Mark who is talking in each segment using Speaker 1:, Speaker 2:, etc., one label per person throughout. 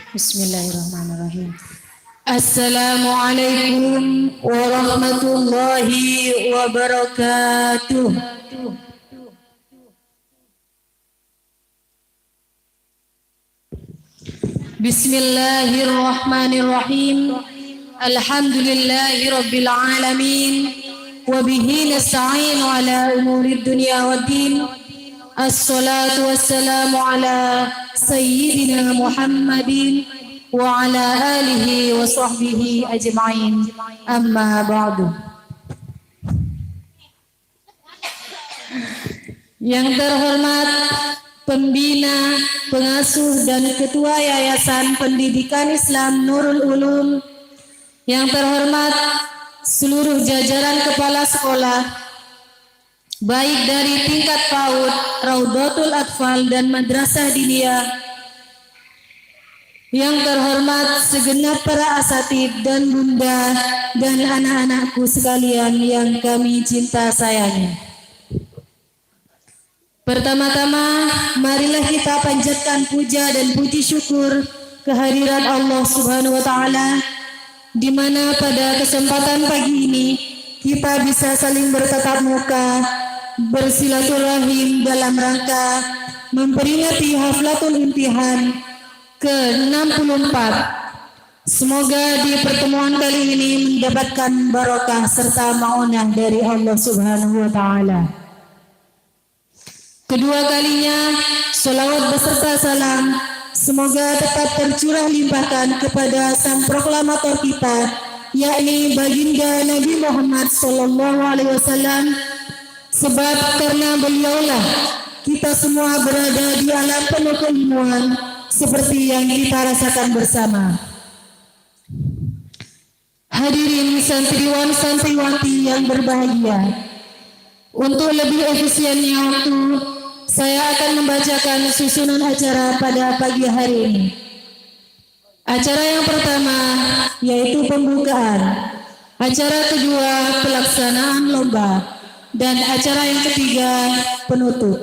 Speaker 1: Bismillahirrahmanirrahim. Assalamualaikum warahmatullahi wabarakatuh. Bismillahirrahmanirrahim. Alhamdulillahi rabbil alamin. Wabihi nasta'inu ala umuri dunya waddin. Assalatu wassalamu ala Sayyidina Muhammadin wa ala alihi wa sahbihi ajma'in. Amma ba'du. Yang terhormat pembina, pengasuh dan ketua Yayasan Pendidikan Islam Nurul Ulum, yang terhormat seluruh jajaran kepala sekolah, baik dari tingkat PAUD, Raudatul Atfal dan Madrasah Diniyah, yang terhormat segenap para asatid dan bunda dan anak-anakku sekalian yang kami cinta sayangi. Pertama-tama, marilah kita panjatkan puja dan puji syukur kehadirat Allah Subhanahu wa Ta'ala, di mana pada kesempatan pagi ini kita bisa saling bertatap muka, bersilaturahim dalam rangka memperingati Haflatul Imtihan ke-64. Semoga di pertemuan kali ini mendapatkan barokah serta maunah dari Allah Subhanahu wa Ta'ala. Kedua kalinya, sholawat beserta salam semoga tetap tercurah limpahkan kepada sang proklamator kita, yakni baginda Nabi Muhammad Sallallahu Alaihi Wasallam. Sebab karena beliaulah kita semua berada di alam penuh keilmuan seperti yang kita rasakan bersama. Hadirin santriwan santriwati yang berbahagia, untuk lebih efisiennya waktu, saya akan membacakan susunan acara pada pagi hari ini. Acara yang pertama yaitu pembukaan, acara kedua pelaksanaan lomba, dan acara yang ketiga penutup.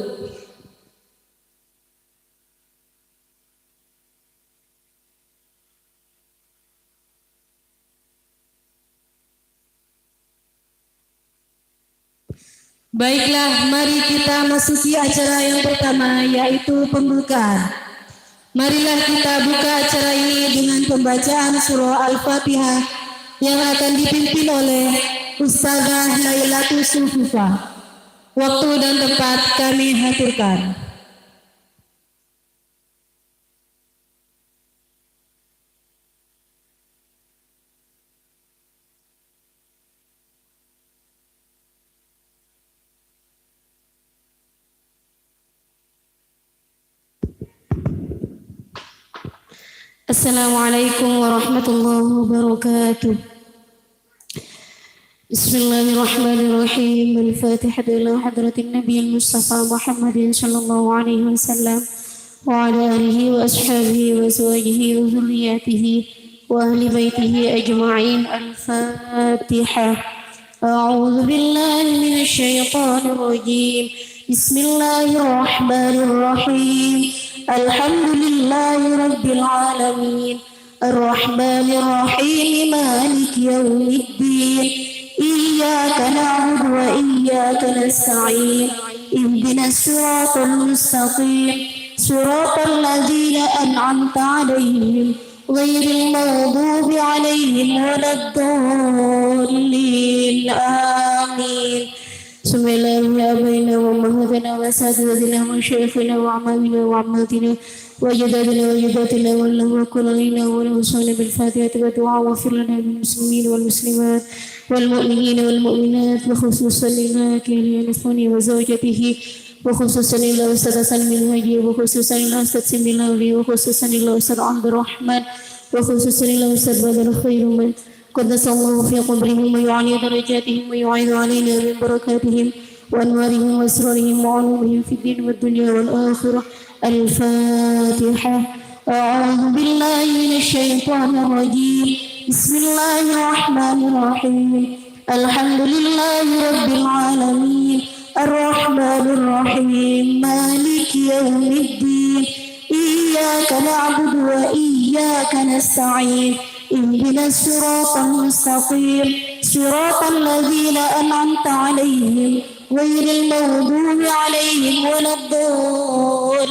Speaker 1: Baiklah, mari kita masuki acara yang pertama yaitu pembukaan. Marilah kita buka acara ini dengan pembacaan surah Al-Fatihah yang akan dipimpin oleh Ustazah Lailatul Sufufah. Waktu dan tempat kami haturkan. Assalamualaikum warahmatullahi wabarakatuh. Bismillahirrahmanirrahim. Al-Fatihah ila hadratin Nabi Mustafa Muhammadin sallallahu alaihi wasallam wa ala alihi wa ashabihi wa azwajihi wa dhurriyyatihi wa ahli baitihi ajma'in. Al-Fatihah. A'udzu billahi minasy syaithanir rajim. Bismillahirrahmanirrahim. Alhamdulillahi rabbil alamin. Ar-Rahmanir Rahim. Maliki yaumiddin. Iyyaka na'budu wa iyyaka nasta'in. Ihdinas siratal mustaqim. Siratal ladzina an'amta 'alaihim ghairil maghdubi 'alaihim waladdallin. Amin. Bismillahirrahmanirrahim. Wa mahadana wa sadadina wa syaifina wa amalina wa amaltina wa jadadina wa jadatina wa lahu wa kulalina wa lahu salli bil fatihati wa du'a wa firlana bil muslimin wal muslimat wal mu'minina wal mu'minat wa khususan lina kiliyan ismani wa zawjatihi wa khususan ila Ustaz Salmin Haji wa khususan ila Ustaz Similawi wa khususan ila Ustaz Abdul Rahman wa khususan ila Ustaz Badar Khairuman. قدس الله في قبرهم ويعلي درجاتهم ويعيد علينا من بركاتهم وأنوارهم وأسرارهم وعلومهم في الدين والدنيا والآخرة. الفاتحة. أعوذ بالله من الشيطان الرجيم. بسم الله الرحمن الرحيم. الحمد لله رب العالمين. الرحمن الرحيم. مالك يوم الدين. إياك نعبد وإياك وإياك نستعين اهدنا الصراط المستقيم صراط الذين أنعمت عليهم غير المغضوب عليهم ولا الضالين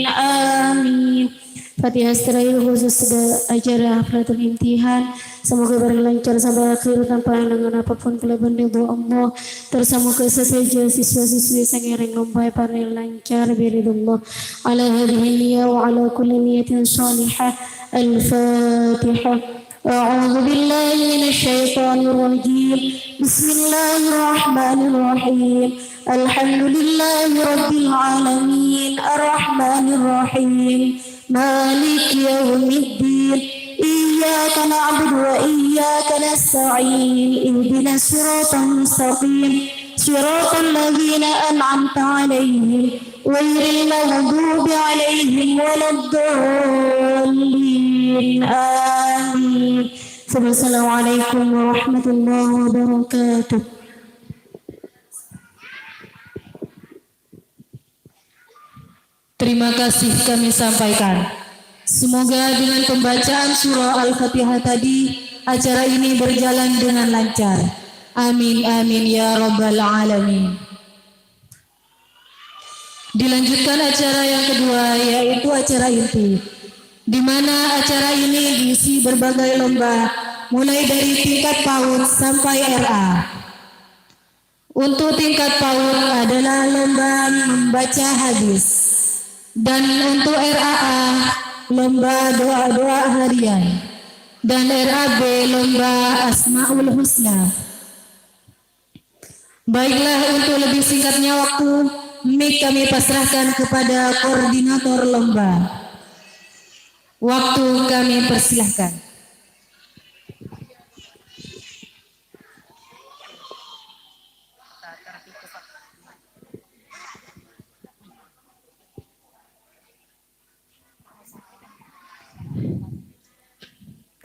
Speaker 1: آمين. Fatihah setelah khusus acara haflatul imtihan. Semoga berlancar sampai akhir tanpa dengan apapun kelebihan ridho Allah. Tersemoga sesaja siswa-siswi sangiring lomba para lancar biridullah. Ala hadhihi niyya wa ala kulli niyatin salihah. Al-Fatihah. أعوذ بالله من الشيطان الرجيم بسم الله الرحمن الرحيم الحمد لله رب العالمين الرحمن الرحيم مالك يوم الدين إياك نعبد وإياك نستعين اهدنا الصراط المستقيم صراط الذين أنعمت عليهم غير المغضوب عليهم ولا الضالين آمين. Assalamualaikum warahmatullahi wabarakatuh.
Speaker 2: Terima kasih kami sampaikan. Semoga dengan pembacaan surah Al-Fatihah tadi, acara ini berjalan dengan lancar. Amin, amin, ya Rabbal Alamin. Dilanjutkan acara yang kedua, yaitu acara inti, di mana acara ini diisi berbagai lomba, mulai dari tingkat PAUD sampai RA. Untuk tingkat PAUD adalah lomba membaca hadis. Dan untuk RAA, lomba doa-doa harian. Dan RAB, lomba Asmaul Husna. Baiklah, untuk lebih singkatnya waktu, mic kami pasrahkan kepada koordinator lomba. Waktu kami persilahkan.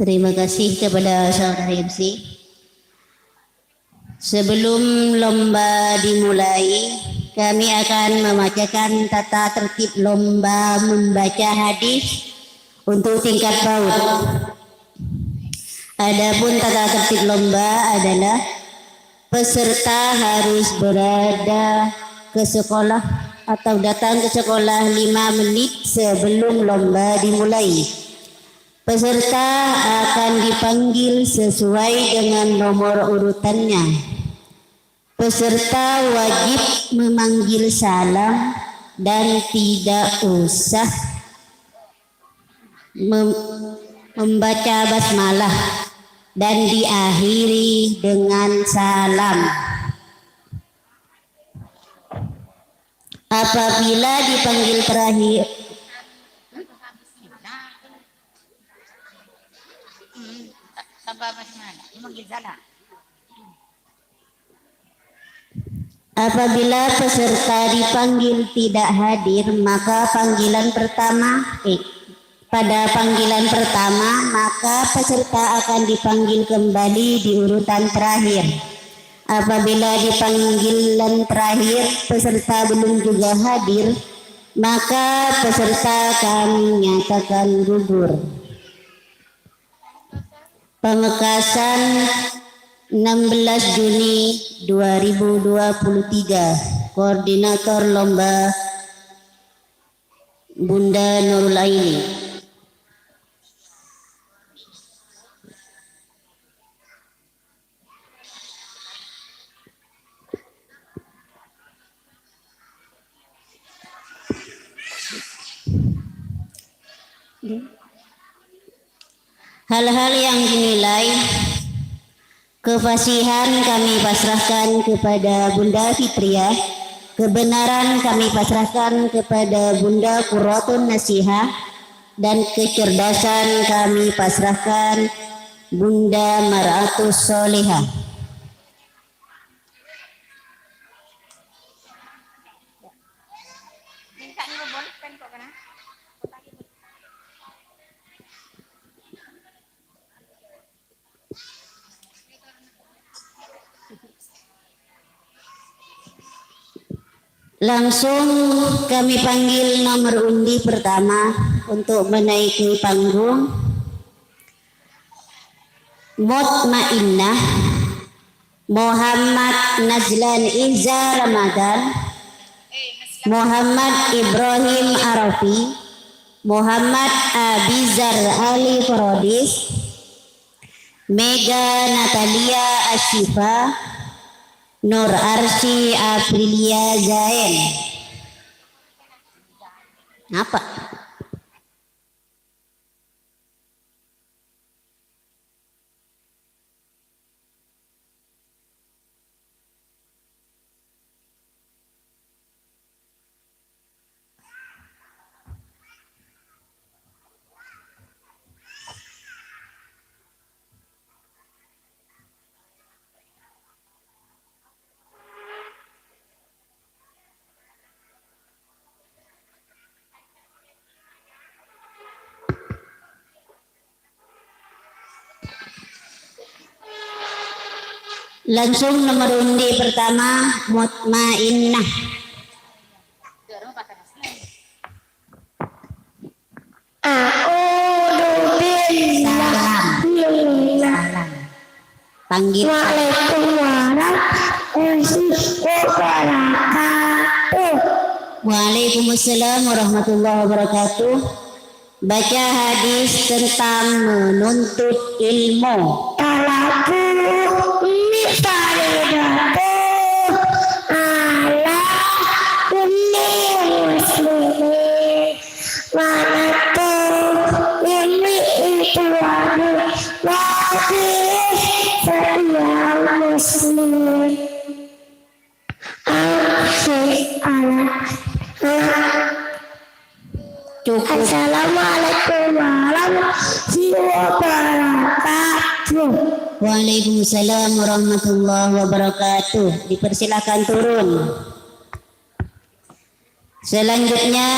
Speaker 3: Terima kasih kepada saudara MC. Sebelum lomba dimulai, kami akan membacakan tata tertib lomba membaca hadis untuk tingkat PAUD. Adapun tata tertib lomba adalah peserta harus berada ke sekolah atau datang ke sekolah 5 menit sebelum lomba dimulai. Peserta akan dipanggil sesuai dengan nomor urutannya. Peserta wajib memanggil salam dan tidak usah membaca basmalah dan diakhiri dengan salam. Apabila dipanggil terakhir, apabila peserta dipanggil tidak hadir, maka pada panggilan pertama maka peserta akan dipanggil kembali di urutan terakhir. Apabila di panggilan terakhir peserta belum juga hadir, maka peserta kami nyatakan gugur. Pamekasan 16 Juni 2023. Koordinator lomba Bunda Nurul Aini. Hal-hal yang dinilai kefasihan kami pasrahkan kepada Bunda Fitriah, kebenaran kami pasrahkan kepada Bunda Qurratun Nasihah, dan kecerdasan kami pasrahkan Bunda Mar'atus Solihah. Langsung kami panggil nomor undi pertama untuk menaiki panggung. Mutmainnah Muhammad Nazlan Iza Ramadan, Muhammad Ibrahim Arafi, Muhammad Abizar Ali Farodis, Mega Natalia Ashifa, Nur Arsi Aprilia Zain. Apa? Langsung nomor undi pertama Mutmainnah. Salam. Panggil. Waalaikumsalam warahmatullahi wabarakatuh. Baca hadis tentang menuntut ilmu. Cukup. Assalamualaikum warahmatullahi wabarakatuh. Waalaikumsalam warahmatullahi wabarakatuh. Dipersilakan turun. Selanjutnya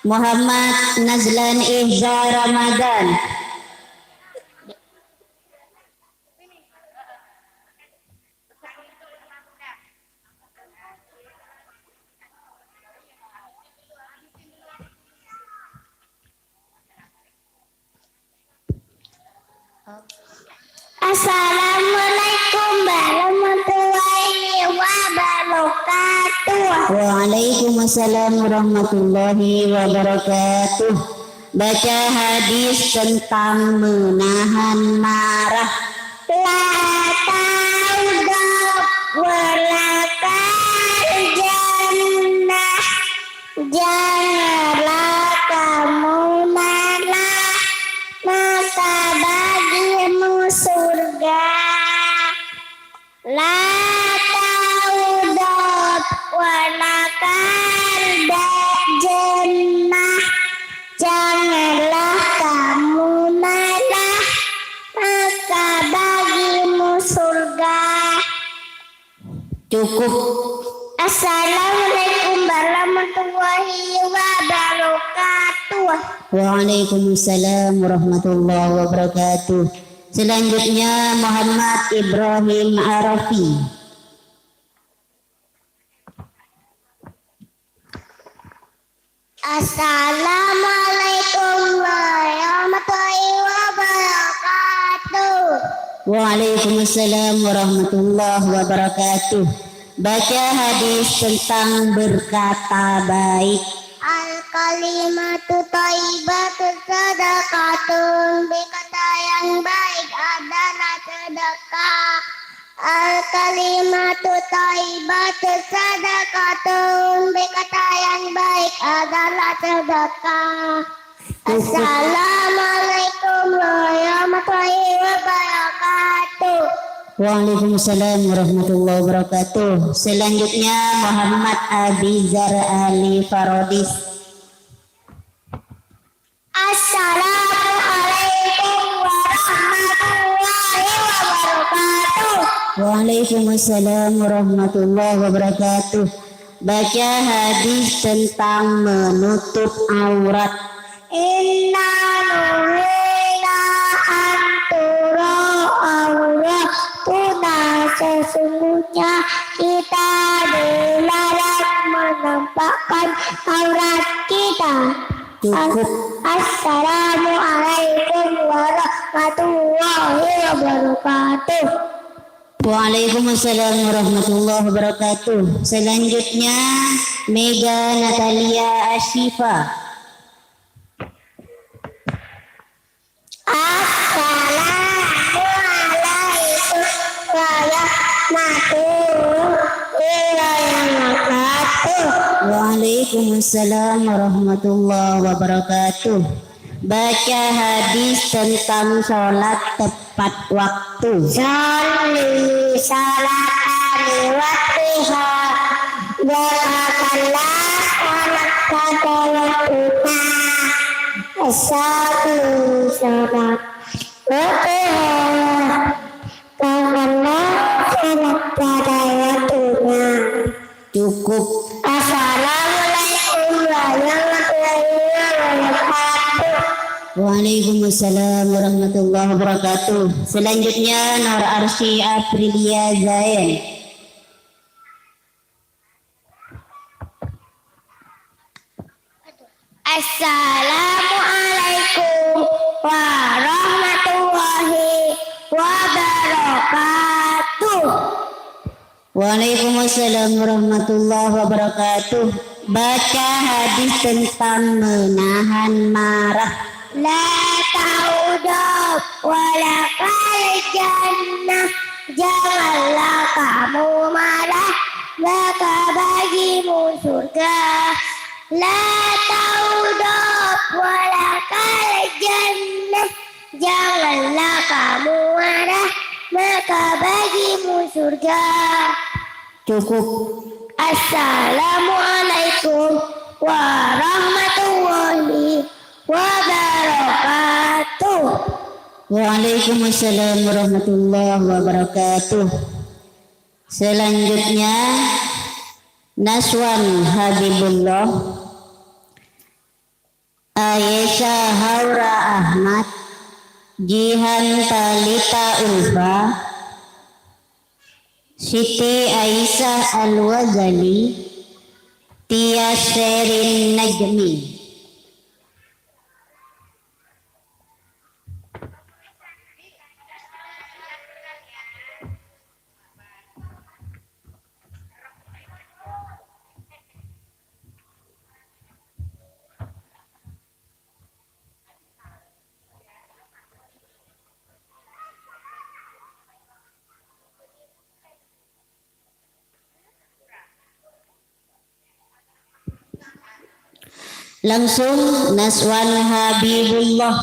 Speaker 3: Muhammad Nazlan Ihza Ramadan.
Speaker 4: Assalamualaikum warahmatullahi wabarakatuh.
Speaker 3: Waalaikumsalam warahmatullahi wabarakatuh. Baca hadis tentang menahan marah.
Speaker 4: La taudab walakal jannah. Janganlah kamu marah, maka bagimu surga. La taudab walakal jannah. Janganlah kamu marah, maka bagimu surga.
Speaker 3: Cukup.
Speaker 4: Assalamualaikum warahmatullahi wabarakatuh.
Speaker 3: Waalaikumsalam warahmatullahi wabarakatuh. Selanjutnya Muhammad Ibrahim Arafi.
Speaker 4: Assalamualaikum warahmatullahi wabarakatuh.
Speaker 3: Waalaikumsalam warahmatullahi wabarakatuh. Baca hadis tentang berkata baik.
Speaker 4: Al-kalimatu thayyibatu sadaqatun, berkata yang baik adalah sedekah. Al-kalimatu thayyibatu sadaqatun, berkata yang baik adalah sedekah. Assalamualaikum warahmatullahi wabarakatuh.
Speaker 3: Waalaikumsalam warahmatullahi wabarakatuh. Selanjutnya Muhammad Abizar Ali Farodis.
Speaker 4: Assalamualaikum warahmatullahi wabarakatuh.
Speaker 3: Waalaikumsalam warahmatullahi wabarakatuh. Baca hadis tentang menutup aurat.
Speaker 4: Inna nuhina antura auratuna, sesungguhnya kita dilarang menampakkan aurat kita.
Speaker 3: Cukup.
Speaker 4: Assalamualaikum warahmatullahi wabarakatuh.
Speaker 3: Waalaikumsalam warahmatullahi wabarakatuh. Selanjutnya Mega Natalia Ashifa.
Speaker 4: Assalamualaikum warahmatullahi wabarakatuh.
Speaker 3: Waalaikumsalam warahmatullahi wabarakatuh. Baca hadis tentang sholat tepat waktu.
Speaker 4: Sholli salatani waktiha Jagakanlah sholat pada waktunya. Sholli salat waktiha Jagakanlah sholat pada waktunya.
Speaker 3: Cukup.
Speaker 4: Assalamualaikum warahmatullahi wabarakatuh.
Speaker 3: Waalaikumsalam warahmatullahi wabarakatuh. Selanjutnya Nur Arsy Aprilia Zain.
Speaker 4: Assalamualaikum warahmatullahi wabarakatuh.
Speaker 3: Waalaikumsalam warahmatullahi wabarakatuh. Baca hadis tentang menahan marah.
Speaker 4: La taudab walakal jannah. Janganlah kamu marah, maka bagimu surga. La taudab walakal jannah. Janganlah kamu marah, maka bagimu surga.
Speaker 3: Cukup.
Speaker 4: Assalamualaikum warahmatullahi wabarakatuh.
Speaker 3: Waalaikumsalam warahmatullahi wabarakatuh. Selanjutnya Naswan Habibullah, Aisyah Haura Ahmad, Jihan Talita Ulfa, Siti Aisyah Al-Wazali, Tia Sherin Najmi. Langsung Naswan Habibullah.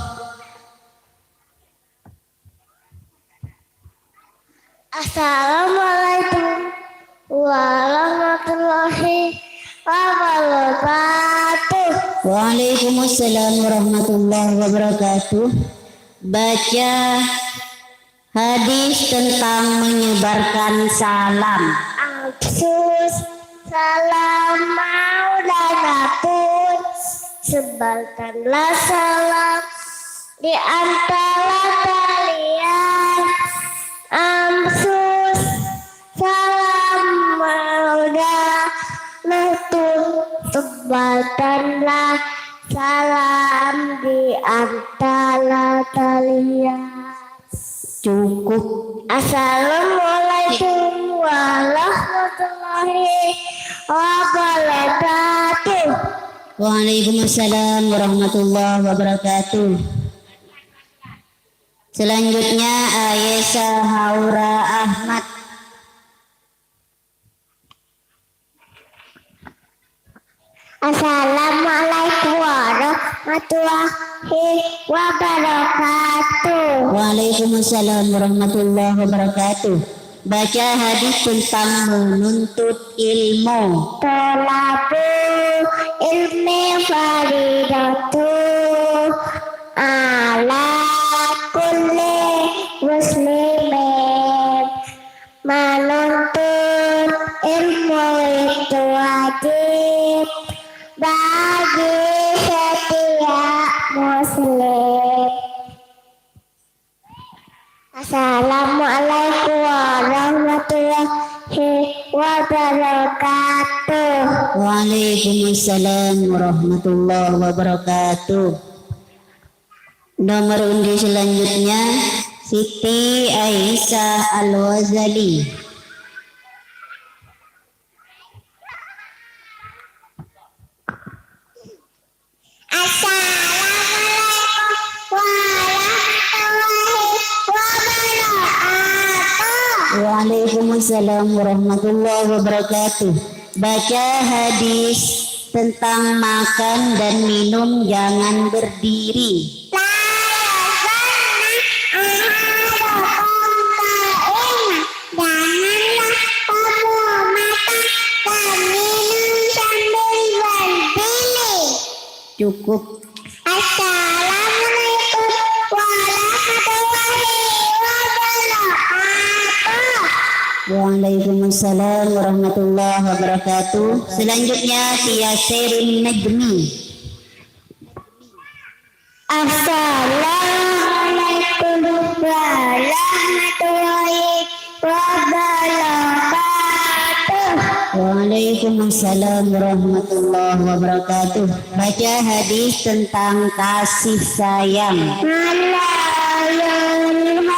Speaker 4: Assalamualaikum warahmatullahi wabarakatuh.
Speaker 3: Waalaikumsalam warahmatullahi wabarakatuh. Baca hadis tentang menyebarkan salam.
Speaker 4: Absus salam maulanapun, sebarkanlah salam di antara kalian. Amsus salam maulanapun, sebarkanlah salam di antara kalian.
Speaker 3: Cukup.
Speaker 4: Assalamualaikum warahmatullahi wabarakatuh.
Speaker 3: Waalaikumsalam warahmatullahi wabarakatuh. Selanjutnya Aisyah Haura Ahmad.
Speaker 4: Assalamualaikum warahmatullahi wabarakatuh.
Speaker 3: Waalaikumsalam warahmatullahi wabarakatuh. Baca hadis tentang menuntut ilmu.
Speaker 4: Tolabu ilmi faridatu ala kulli muslimin. Menuntut ilmu itu wajib bagi setiap muslim. Assalamualaikum warahmatullahi wabarakatuh.
Speaker 3: Waalaikumsalam warahmatullahi wabarakatuh. Nomor undi selanjutnya Siti Aisyah Al-Ghazali. Waalaikumsalam warahmatullahi wabarakatuh. Baca hadis tentang makan dan minum jangan berdiri. Cukup.
Speaker 4: Assalamualaikum warahmatullahi wabarakatuh.
Speaker 3: Waalaikumsalam warahmatullahi wabarakatuh. Selanjutnya Yasirin Najmi.
Speaker 4: Assalamualaikum warahmatullahi wabarakatuh.
Speaker 3: Waalaikumsalam warahmatullahi wabarakatuh. Baca hadis tentang kasih sayang.
Speaker 4: Assalamualaikum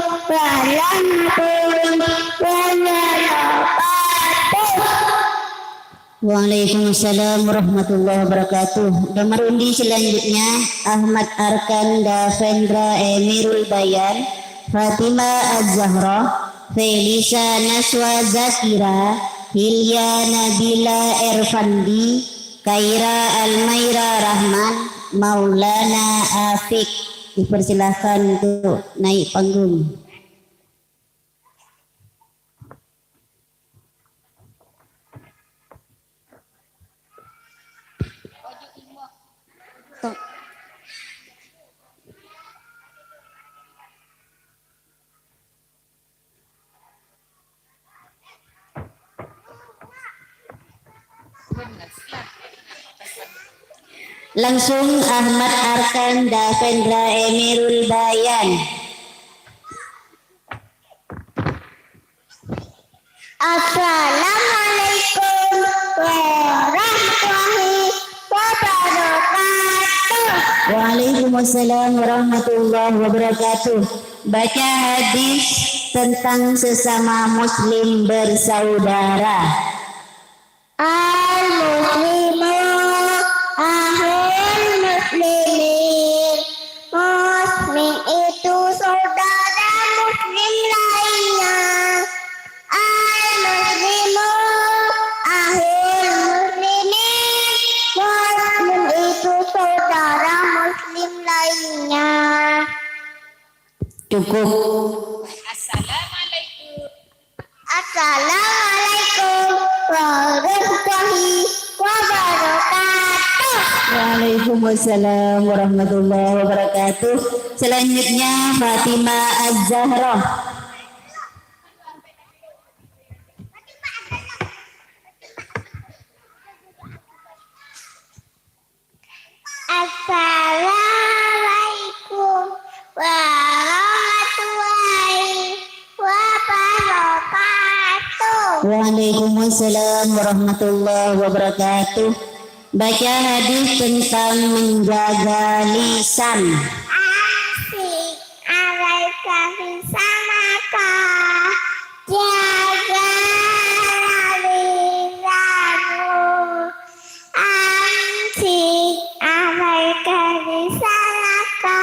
Speaker 4: warahmatullahi wabarakatuh.
Speaker 3: Waalaikumsalam warahmatullahi wabarakatuh. Nomor undi selanjutnya Ahmad Arkan Davendra Emirul Bayan, Fatimah Az-Zahra, Felisa Naswa Zakira, Hilya Nabila Erfandi, Kaira Almaira Rahman, Maulana Afik. Dipersilahkan untuk naik panggung. Langsung Ahmad Arkan Davendra Emirul Bayan.
Speaker 4: Assalamualaikum warahmatullahi wabarakatuh.
Speaker 3: Waalaikumsalam warahmatullahi wabarakatuh. Baca hadis tentang sesama muslim bersaudara.
Speaker 4: Al-muslimu akhul muslimin. Muslim itu saudara muslim lainnya. Al-muslimu akhul muslimin. Muslim itu saudara muslim lainnya.
Speaker 3: Cukup.
Speaker 4: Assalamualaikum warahmatullahi wabarakatuh.
Speaker 3: Waalaikumsalam warahmatullahi wabarakatuh. Selanjutnya Fatimah Az-Zahra.
Speaker 4: Assalamualaikum warahmatullahi wabarakatuh.
Speaker 3: Waalaikumsalam warahmatullahi wabarakatuh. Baca hadis tentang menjaga lisan.
Speaker 4: Asik alaika bisamaka. Jaga lisanmu. Asik alaika bisamaka.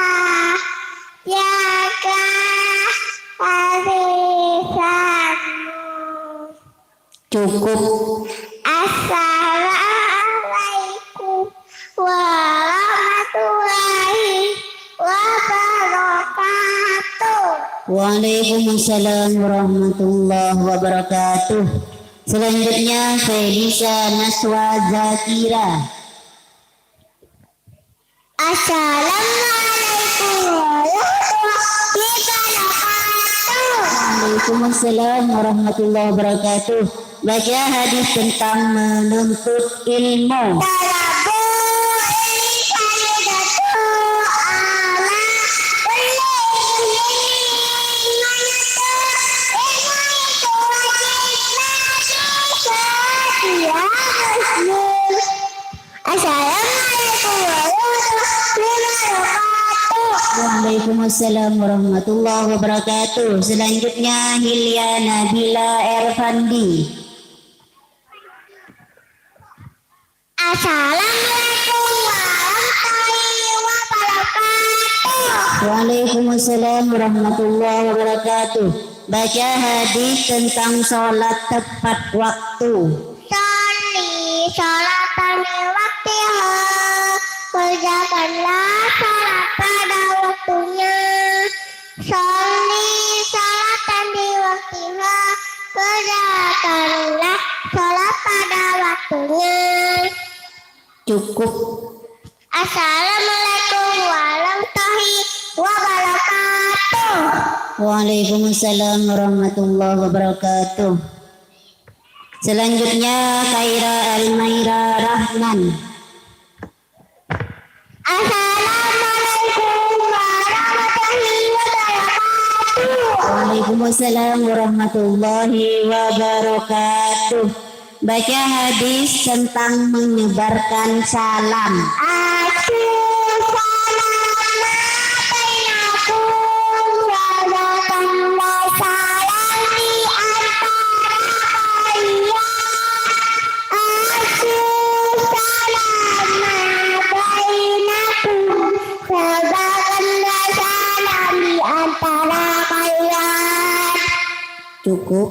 Speaker 4: Jaga lisanmu.
Speaker 3: Cukup.
Speaker 4: Assalamualaikum warahmatullahi wabarakatuh.
Speaker 3: Waalaikumsalam warahmatullahi wabarakatuh. Selanjutnya Felisa Naswa Zakira.
Speaker 4: Assalamualaikum warahmatullahi wabarakatuh.
Speaker 3: Waalaikumsalam warahmatullahi wabarakatuh. Baca hadis tentang menuntut ilmu. Waalaikumsalam warahmatullahi wabarakatuh. Selanjutnya Hilya Nabila Erfandi.
Speaker 4: Assalamualaikum warahmatullahi wabarakatuh.
Speaker 3: Waalaikumsalam warahmatullahi wabarakatuh. Baca hadis tentang sholat tepat waktu.
Speaker 4: Sholli sholatan li waktiha, kerjakanlah sholat pada waktunya. Sholli sholatan li waktiha, kerjakanlah sholat pada waktunya.
Speaker 3: Cukup.
Speaker 4: Assalamualaikum warahmatullahi wabarakatuh.
Speaker 3: Waalaikumsalam warahmatullahi wabarakatuh. Selanjutnya Khaira Almaira Rahman.
Speaker 4: Assalamualaikum warahmatullahi wabarakatuh.
Speaker 3: Waalaikumsalam warahmatullahi wabarakatuh. Baca hadis tentang menyebarkan salam. Cukup.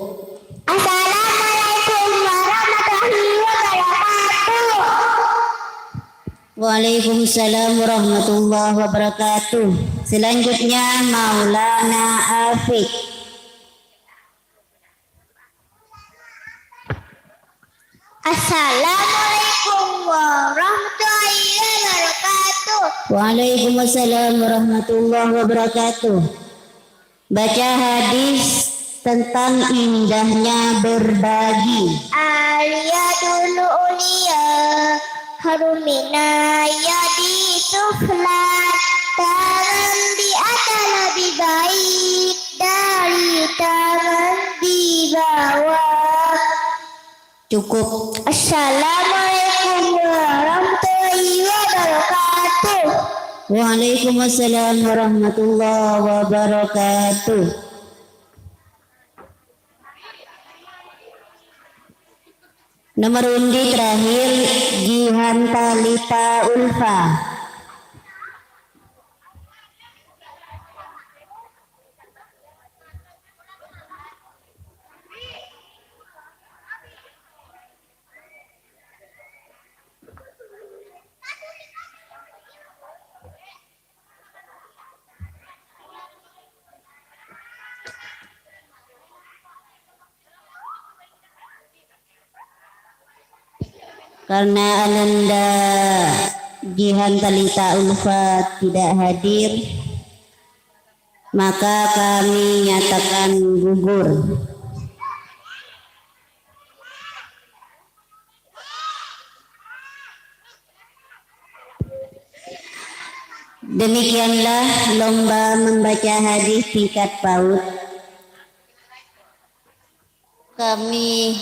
Speaker 4: Assalamualaikum warahmatullahi wabarakatuh.
Speaker 3: Waalaikumsalam warahmatullahi wabarakatuh. Selanjutnya Maulana Afiq.
Speaker 4: Assalamualaikum warahmatullahi wabarakatuh.
Speaker 3: Waalaikumsalam warahmatullahi wabarakatuh. Baca hadis tentang indahnya berbagi.
Speaker 4: Aliyadul uliya harumina yadi suflat, tangan di atas lebih baik dari tangan di bawah.
Speaker 3: Cukup.
Speaker 4: Assalamualaikum warahmatullahi wabarakatuh.
Speaker 3: Waalaikumsalam warahmatullahi wabarakatuh. Nomor undi terakhir Jihan Talita Ulfa. Karena Ananda Jihan Talita Ulfa tidak hadir, maka kami nyatakan gugur. Demikianlah lomba membaca hadis tingkat PAUD. Kami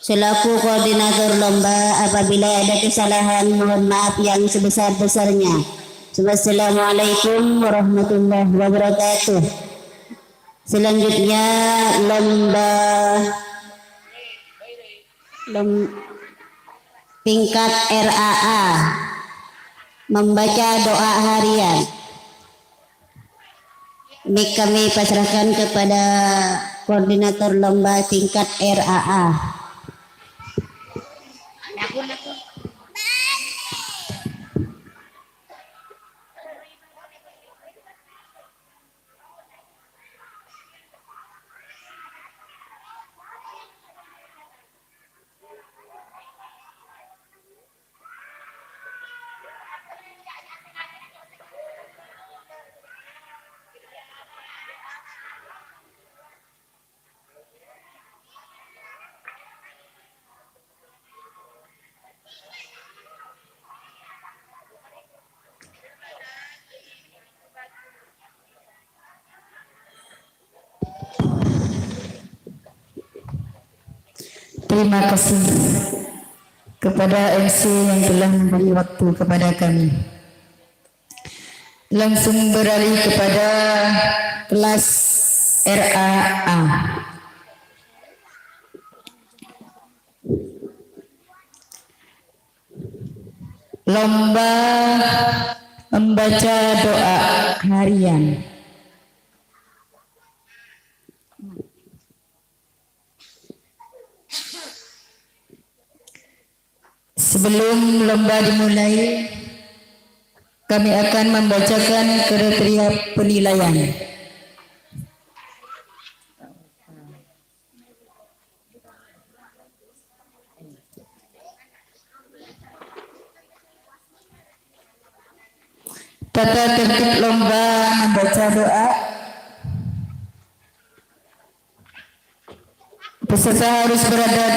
Speaker 3: selaku koordinator lomba, apabila ada kesalahan mohon maaf yang sebesar-besarnya. Wassalamualaikum warahmatullahi wabarakatuh. Selanjutnya lomba tingkat RAA membaca doa harian. Mik kami pasrahkan kepada koordinator lomba tingkat RAA. Terima kasih kepada MC yang telah memberi waktu kepada kami. Langsung beralih kepada kelas RAA. Lomba membaca doa harian. Sebelum lomba dimulai, kami akan membacakan kriteria penilaian. Tata tertib lomba membaca doa. Peserta harus berada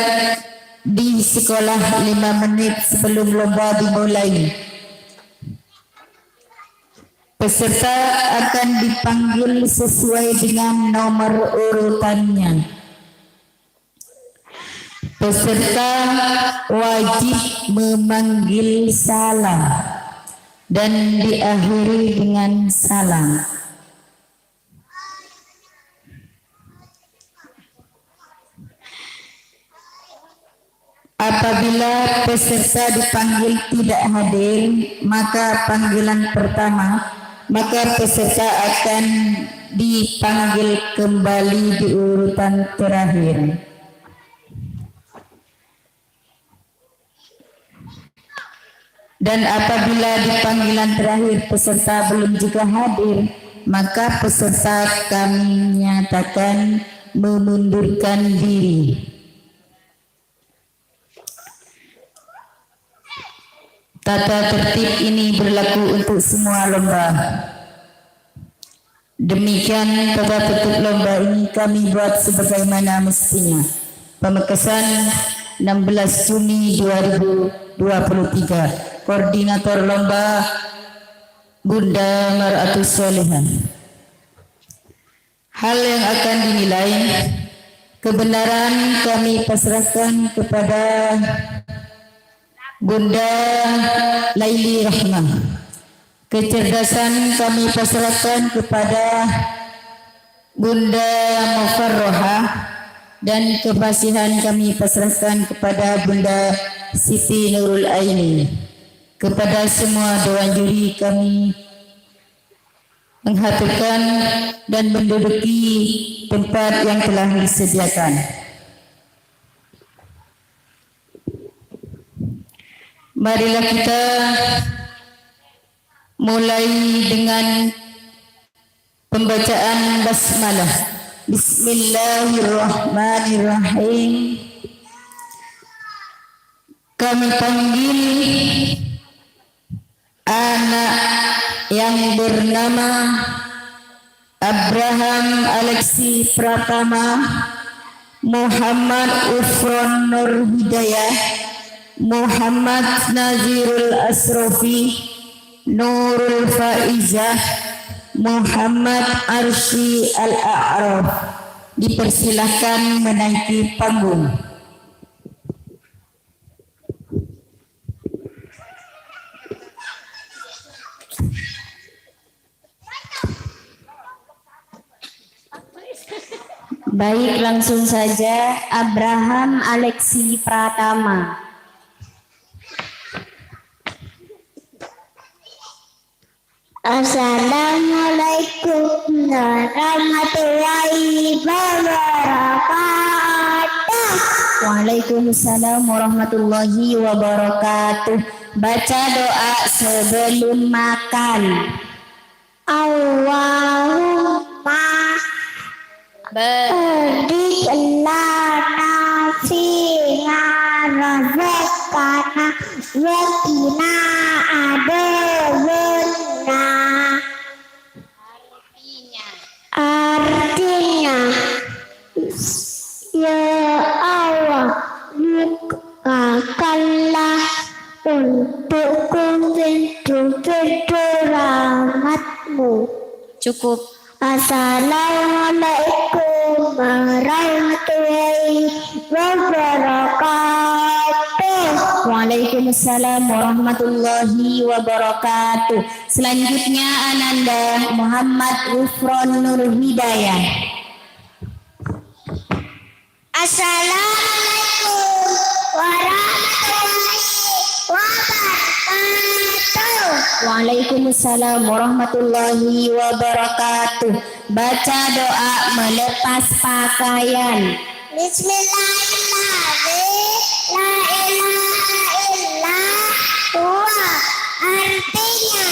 Speaker 3: di sekolah 5 menit sebelum lomba dimulai. Peserta akan dipanggil sesuai dengan nomor urutannya. Peserta wajib memanggil salam dan diakhiri dengan salam. Apabila peserta dipanggil tidak hadir, maka panggilan pertama, maka peserta akan dipanggil kembali di urutan terakhir. Dan apabila di panggilan terakhir peserta belum juga hadir, maka peserta kami nyatakan mengundurkan diri. Tata tertib ini berlaku untuk semua lomba. Demikian tata tertib lomba ini kami buat sebagaimana mestinya. Pamekasan 16 Juni 2023. Koordinator lomba Bunda Mar'atus Solehah. Hal yang akan dinilai, kebenaran kami pasrahkan kepada Bunda Laili Rahmah. Kecerdasan kami pasrahkan kepada Bunda Mufarrohah, dan kefasihan kami pasrahkan kepada Bunda Siti Nurul Aini. Kepada semua dewan juri kami menghaturkan dan menduduki tempat yang telah disediakan. Marilah kita mulai dengan pembacaan basmalah. Bismillahirrahmanirrahim. Kami panggil anak yang bernama Abraham Alexi Pratama, Muhammad Ufron Nur Hidayah, Muhammad Nazirul Asrofi, Nurul Faizah, Muhammad Arsy Al-A'raf. Dipersilahkan menaiki panggung.
Speaker 4: Baik, langsung saja Abraham Alexi Pratama. Assalamualaikum warahmatullahi wabarakatuh. Waalaikumsalam warahmatullahi wabarakatuh. Baca doa sebelum makan. Allahumma barik lana fiha razaqana wa qina adzabannar. Artinya, ya Allah, bukakanlah untukku pintu-pintu rahmatmu. Cukup. Assalamualaikum warahmatullahi wabarakatuh.
Speaker 3: Waalaikumsalam warahmatullahi wabarakatuh. Selanjutnya Ananda Muhammad Ghufron Nur Hidayah.
Speaker 4: Assalamualaikum warahmatullahi wabarakatuh.
Speaker 3: Waalaikumsalam warahmatullahi wabarakatuh. Baca doa melepas pakaian.
Speaker 4: Bismillahirrahmanirrahim. La ilaha illa huwa. Artinya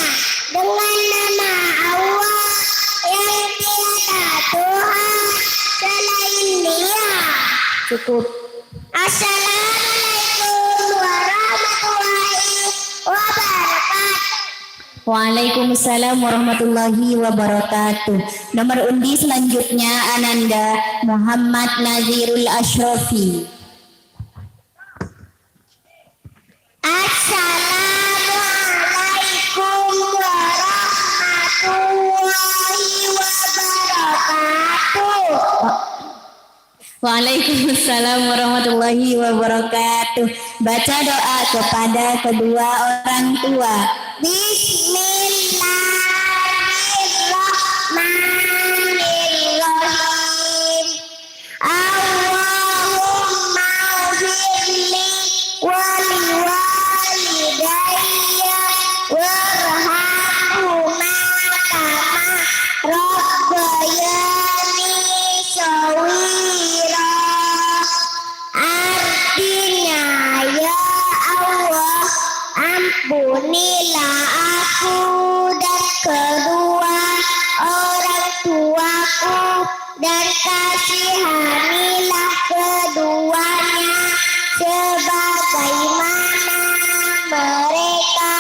Speaker 4: dengan nama Allah yang tiada Tuhan selain Dia.
Speaker 3: Cukup.
Speaker 4: Assalamualaikum warahmatullahi wabarakatuh.
Speaker 3: Waalaikumsalam warahmatullahi wabarakatuh. Nomor undi selanjutnya Ananda Muhammad Nazirul Ashrafi.
Speaker 4: Assalamualaikum warahmatullahi wabarakatuh.
Speaker 3: Waalaikumsalam warahmatullahi wabarakatuh. Baca doa kepada kedua orang tua.
Speaker 4: Bismillahirrahmanirrahim. Allahumma ghfirli wa liwalidayya warhamhuma kama rabbayani shaghira. Artinya, ya Allah, ampunilah aku dan kedua orang tuaku dan kasihanilah keduanya sebagaimana mereka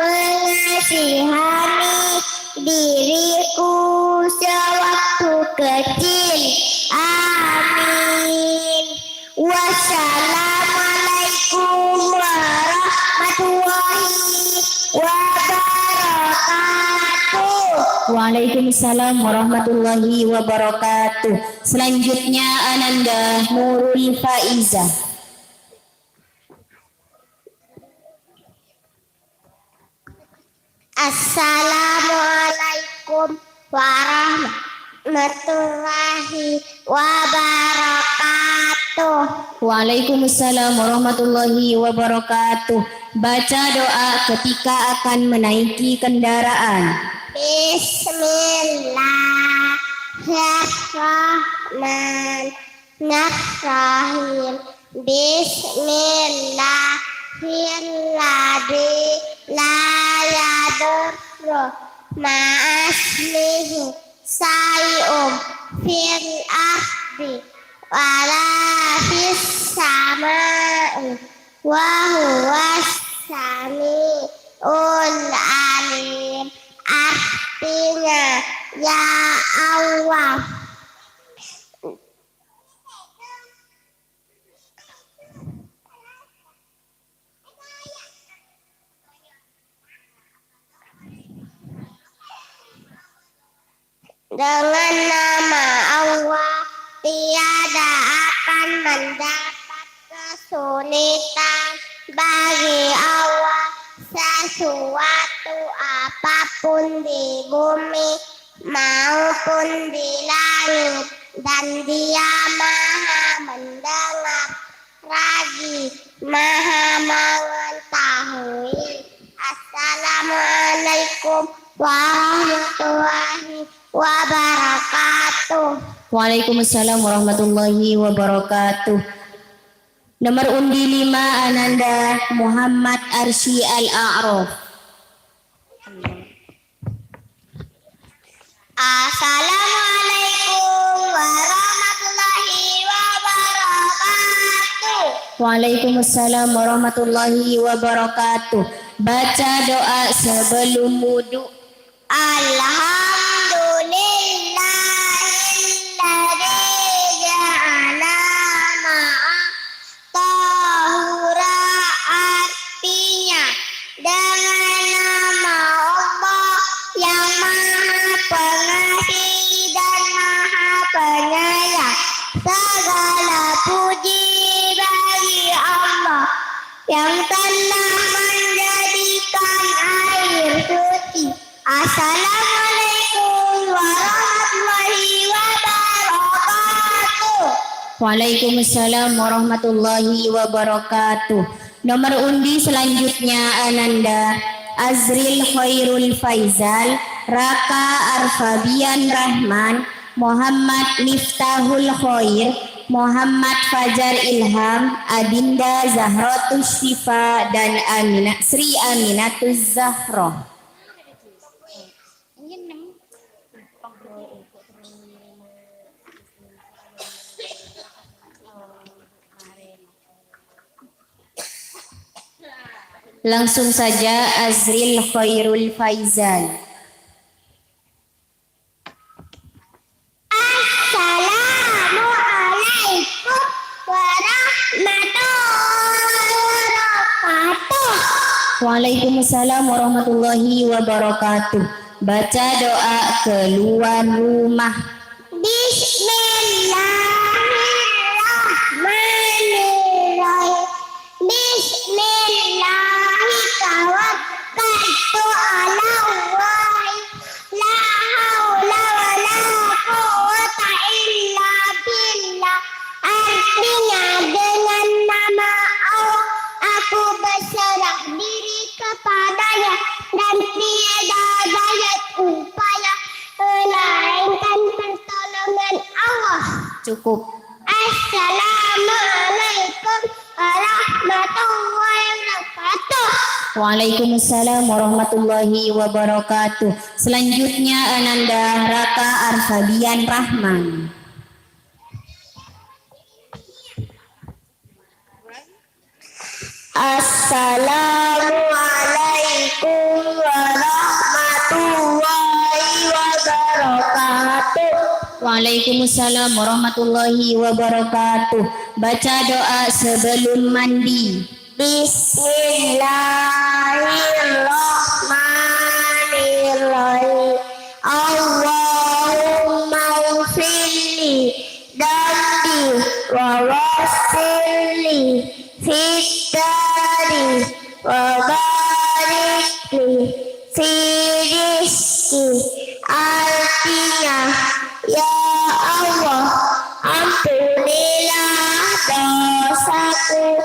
Speaker 4: mengasihani diriku sewaktu kecil. Amin. Wassalamualaikum warahmatullahi wabarakatuh.
Speaker 3: Waalaikumsalam warahmatullahi wabarakatuh. Selanjutnya Ananda Nurul Faizah.
Speaker 4: Assalamualaikum warahmatullahi wabarakatuh.
Speaker 3: Waalaikumsalam warahmatullahi wabarakatuh. Baca doa ketika akan menaiki kendaraan.
Speaker 4: Bismillahirrahmanirrahim. Bismillahirrahmanirrahim. La yadurru ma'asmihi say'um fil ardi wala fis sama'i wa huwas sami'ul alim. Artinya, ya Allah, dengan nama Allah tiada akan mendapat kesulitan bagi Allah sesuatu apapun di bumi maupun di langit, dan Dia maha mendengar lagi maha mengetahui. Assalamualaikum warahmatullahi wabarakatuh.
Speaker 3: Waalaikumsalam warahmatullahi wabarakatuh. Nomor undi 5 Ananda Muhammad Arsy Al-A'raf.
Speaker 4: Assalamualaikum warahmatullahi wabarakatuh.
Speaker 3: Waalaikumsalam warahmatullahi wabarakatuh. Baca doa sebelum wudu.
Speaker 4: Alhamdulillahilladzi ja'ala ma'a tahura. Artinya, dengan nama Allah yang maha pengasih dan maha penyayang, segala puji yang telah menjadikan air suci. Assalamualaikum warahmatullahi wabarakatuh.
Speaker 1: Waalaikumsalam warahmatullahi wabarakatuh. Nomor undi selanjutnya Ananda Azril Khairul Faizal, Raka Arfabian Rahman, Muhammad Miftahul Khair, Muhammad Fajar Ilham, Adinda Zahratus Syifa dan Sri Aminatus Zahroh. Langsung saja Azril Khairul Faizal.
Speaker 4: Assalamualaikum warahmatullahi wabarakatuh.
Speaker 1: Waalaikumsalam warahmatullahi wabarakatuh. Baca doa keluar rumah.
Speaker 4: Bismillahirrahmanirrahim. Bismillahi tawakkaltu ala Allah. La haula wa la quwwata illa billah. Artinya dengan nama Allah aku berserah diri kepadanya dan tiada daya upaya melainkan pertolongan Allah.
Speaker 1: Cukup.
Speaker 4: Assalamualaikum warahmatullahi wabarakatuh.
Speaker 1: Waalaikumsalam warahmatullahi wabarakatuh. Selanjutnya Ananda Raka Arfabian Rahman.
Speaker 4: Assalamualaikum warahmatullahi wabarakatuh.
Speaker 1: Waalaikumsalam warahmatullahi wabarakatuh. Baca doa sebelum mandi.
Speaker 4: Bismillahirrahmanirrahim. Allahumma ufirli dambi wa wasirli fitari wa barikli fi rizki. Artinya, ya Allah, ampunilah dosaku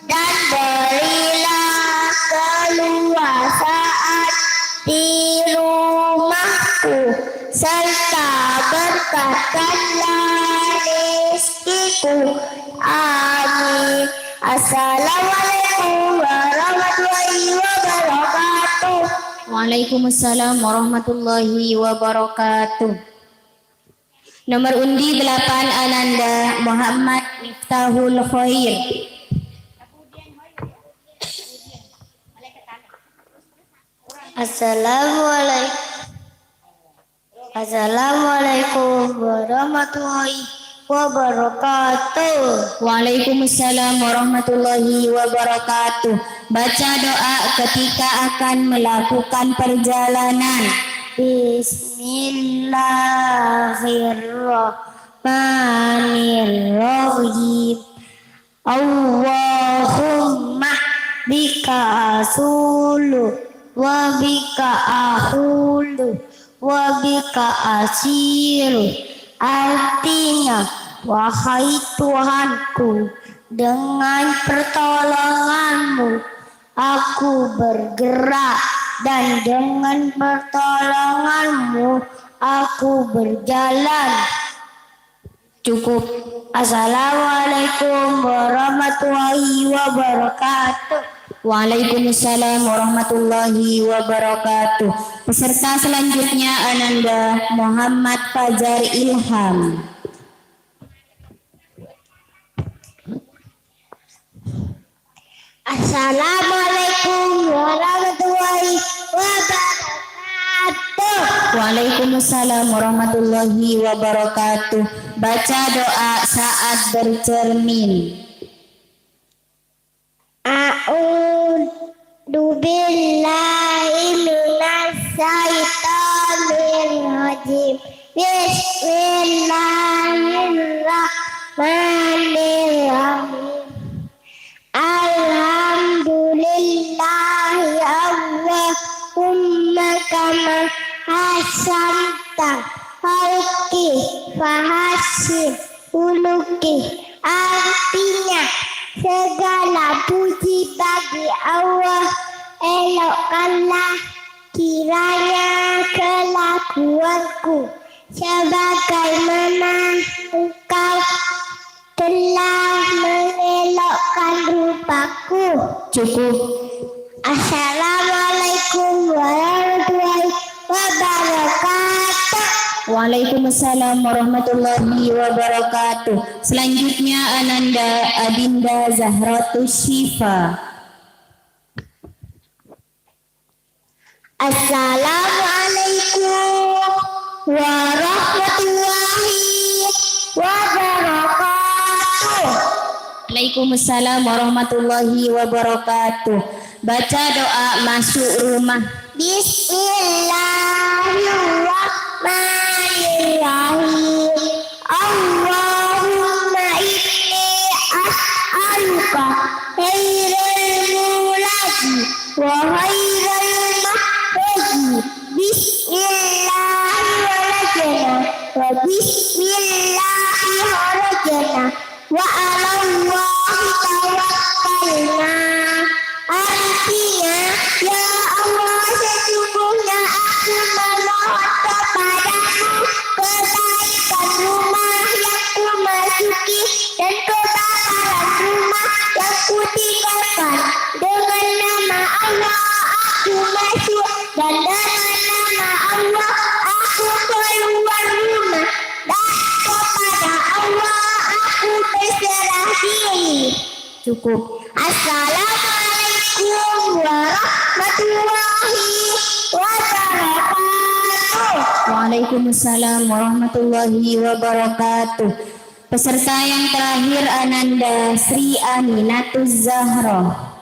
Speaker 4: dan berilah keluasaan di rumahku serta berkatkanlah rizkiku. Amin. Assalamualaikum warahmatullahi wabarakatuh.
Speaker 1: Waalaikumsalam warahmatullahi wabarakatuh. Nomor undi 8 Ananda Muhammad Miftahul Khair.
Speaker 4: Assalamualaikum warahmatullahi wabarakatuh.
Speaker 1: Waalaikumsalam warahmatullahi wabarakatuh. Baca doa ketika akan melakukan perjalanan.
Speaker 4: Bismillahirrahmanirrahim. Allahumma bika asulu wa bika ahulu wa bika asiru. Artinya, wahai Tuhanku, dengan pertolonganmu aku bergerak dan dengan pertolonganmu aku berjalan.
Speaker 1: Cukup.
Speaker 4: Assalamualaikum warahmatullahi wabarakatuh.
Speaker 1: Waalaikumsalam warahmatullahi wabarakatuh. Peserta selanjutnya Ananda Muhammad Fajar Ilham.
Speaker 4: Assalamualaikum warahmatullahi wabarakatuh.
Speaker 1: Waalaikumsalam warahmatullahi wabarakatuh. Baca doa saat bercermin.
Speaker 4: A'udzu billahi minas syaitonir rajim. Bismillahirrahmanirrahim. Alhamdulillah Asantang, Hauki, Fahasim, Uluki. Artinya segala puji bagi Allah. Elokkanlah kiranya kelakuanku sebagaimana engkau telah mengelokkan rupaku.
Speaker 3: Cukup.
Speaker 4: Assalamualaikum warahmatullahi wabarakatuh.
Speaker 3: Waalaikumsalam warahmatullahi wabarakatuh. Selanjutnya Ananda Adinda Zahratus Syifa.
Speaker 4: Assalamualaikum warahmatullahi wabarakatuh.
Speaker 3: Waalaikumsalam warahmatullahi wabarakatuh. Baca doa masuk rumah.
Speaker 4: Bismillahirrahmanirrahim. Allahumma inni as'aluka khairal muladi wa khairal mahfazi. Bismillahirrahmanirrahim. Wa bismillahirrahmanirrahim. Wa 'alallahi tawakkalna. Artinya, ya Allah, sesungguhnya aku memohon kepadamu kebaikan rumah yang ku masuki dan kebakaran rumah yang ku tinggalkan. Dengan nama Allah aku masuk dan dengan nama Allah aku keluar rumah, dan kepada Allah aku berserah diri.
Speaker 3: Cukup.
Speaker 4: Assalamualaikum warahmatullahi wabarakatuh.
Speaker 3: Waalaikumsalam warahmatullahi wabarakatuh. Peserta yang terakhir Ananda Sri Aminatus Zahra.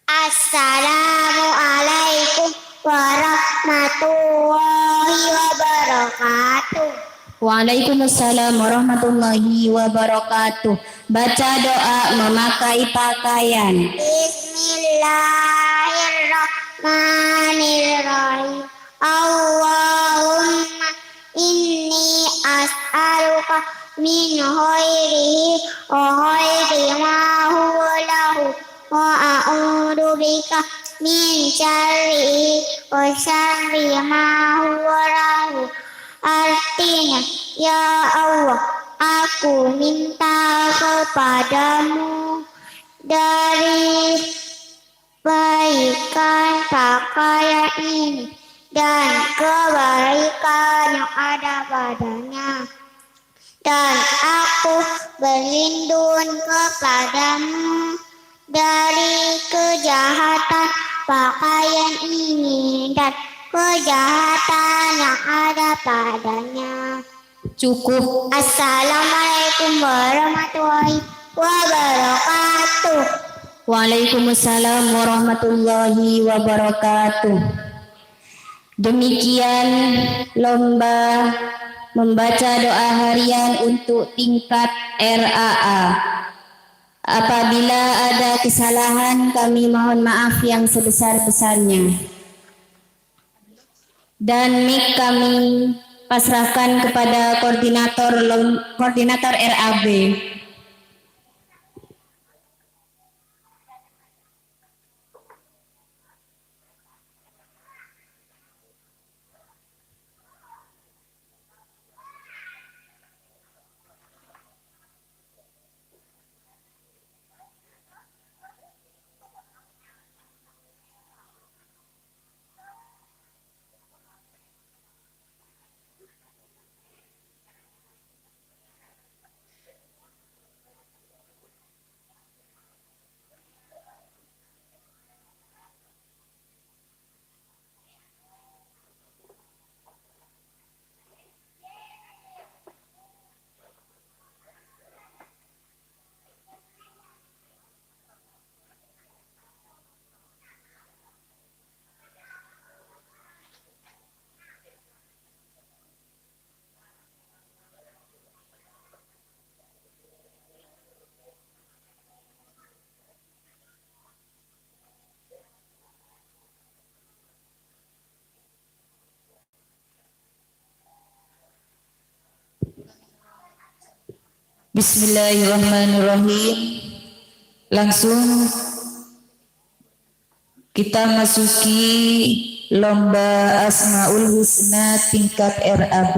Speaker 4: Assalamualaikum warahmatullahi wabarakatuh.
Speaker 3: Waalaikumsalam warahmatullahi wabarakatuh. Baca doa memakai pakaian.
Speaker 4: Bismillahirrahmanirrahim. Allahumma inni as'aluka min khairihi wa khairi ma huwa lahu wa a'udzu bika min syarrihi wa syarri ma huwa lahu. Artinya, ya Allah, aku minta kepadamu dari kebaikan pakaian ini dan kebaikan yang ada padanya, dan aku berlindung kepadamu dari kejahatan pakaian ini dan kejahatan yang ada padanya.
Speaker 3: Cukup.
Speaker 4: Assalamualaikum warahmatullahi wabarakatuh.
Speaker 3: Waalaikumsalam warahmatullahi wabarakatuh. Demikian lomba membaca doa harian untuk tingkat RAA. Apabila ada kesalahan, kami mohon maaf yang sebesar-besarnya. Dan mic kami pasrahkan kepada koordinator RAB. Bismillahirrahmanirrahim. Langsung kita masuki lomba Asmaul Husna tingkat RAB.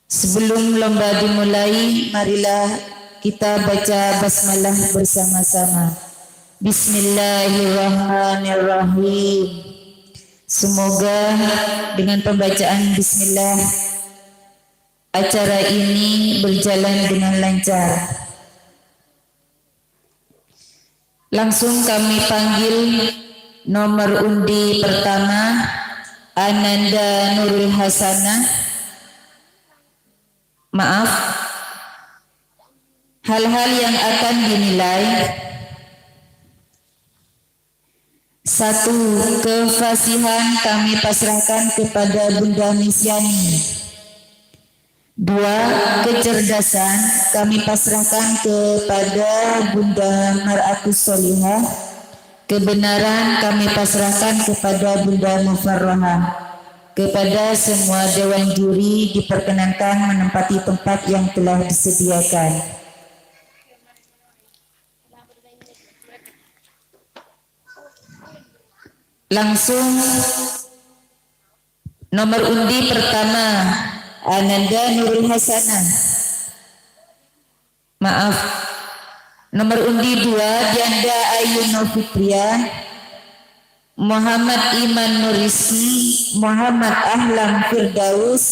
Speaker 3: Sebelum lomba dimulai, marilah kita baca basmalah bersama-sama. Bismillahirrahmanirrahim. Semoga dengan pembacaan bismillah acara ini berjalan dengan lancar. Langsung kami panggil nomor undi pertama, Ananda Nurul Hasanah. Maaf, hal-hal yang akan dinilai: 1. Kefasihan kami pasrahkan kepada Bunda Misyani. 2. Kecerdasan kami pasrahkan kepada Bunda Mar'atus Solihah. Kebenaran kami pasrahkan kepada Bunda Mufarrahah. Kepada semua dewan juri diperkenankan menempati tempat yang telah disediakan. Langsung nomor undi pertama, Ananda Nurul Hasanah. Maaf, nomor undi 2, Dianda Ayu Novitria, Muhammad Iman Nuriski, Muhammad Ahlam Firdaus,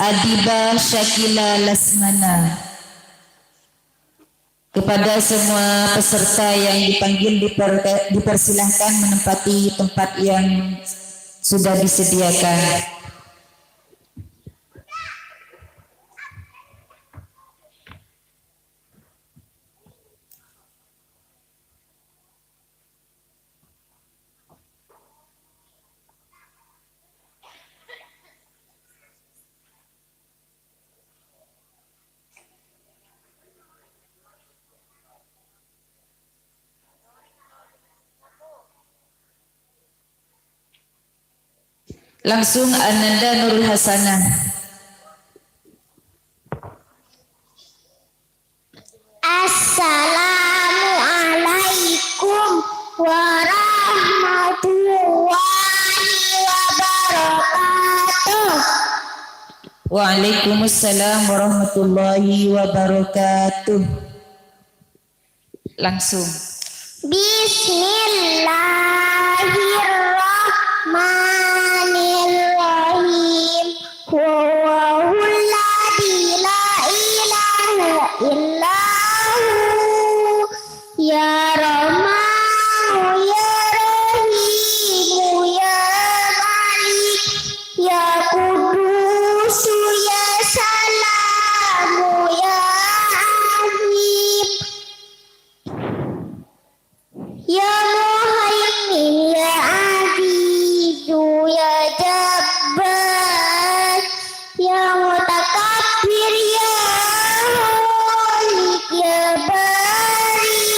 Speaker 3: Adiba Syakila Lasmana. Kepada semua peserta yang dipanggil dipersilahkan menempati tempat yang sudah disediakan. Langsung Ananda Nurul Hasanah.
Speaker 4: Assalamualaikum warahmatullahi wabarakatuh.
Speaker 3: Waalaikumsalam warahmatullahi wabarakatuh. Langsung.
Speaker 4: Bismillahirrahmanirrahim. Huwahul ladzi la ilaha illahu ya Rahmanu ya Rahimu ya Malik ya Kudusu ya Salamu ya Azim ya Muhaimin ya Azizu ya Jabbar ya Mutakabbir ya Khalik ya Bari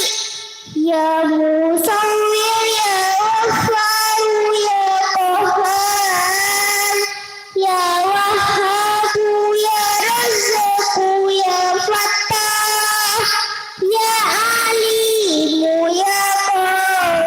Speaker 4: ya Musawwir ya Ghaffar ya Qahhar ya Wahhab ya Razzaq ya Fattah ya Alim ya Qadir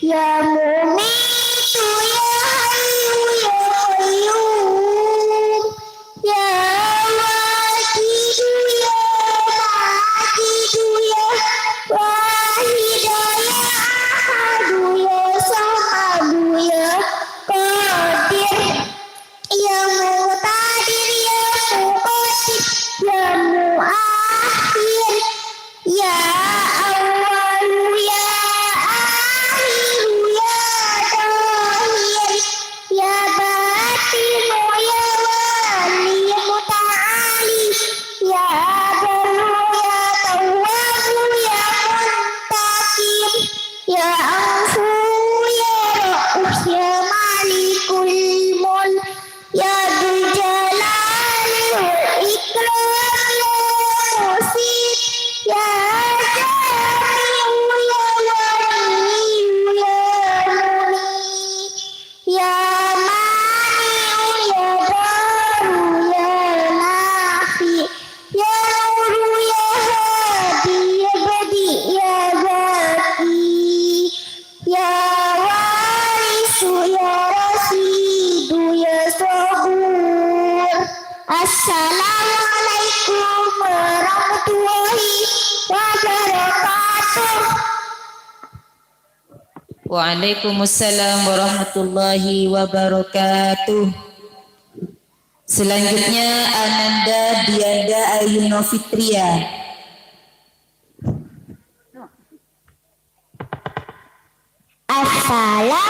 Speaker 4: ya mumitu ya hayyu ya qayyum ya wajidu ya majidu ya wahida ya ahadu ya samadu ya qadir ya muqtadir ya muqaddir ya muakhir ya awwalu ya akhiru ya zahir ya batinu ya wali muta'ali ya baru ya tawwabu ya muntakim ya afu ya rauf ya malikul mulk ya dzul jalali wal ikram ya musid ya jami'u ya waliyu ya mumit ya mani'u ya baru ya nafi ya nuru ya hadi ya badi ya zaki ya warisu ya rasidu ya sabur. Assalamualaikum warahmatullahi wabarakatuh.
Speaker 3: Waalaikumsalam warahmatullahi wabarakatuh. Selanjutnya Ananda Dianda Ayu Novitria.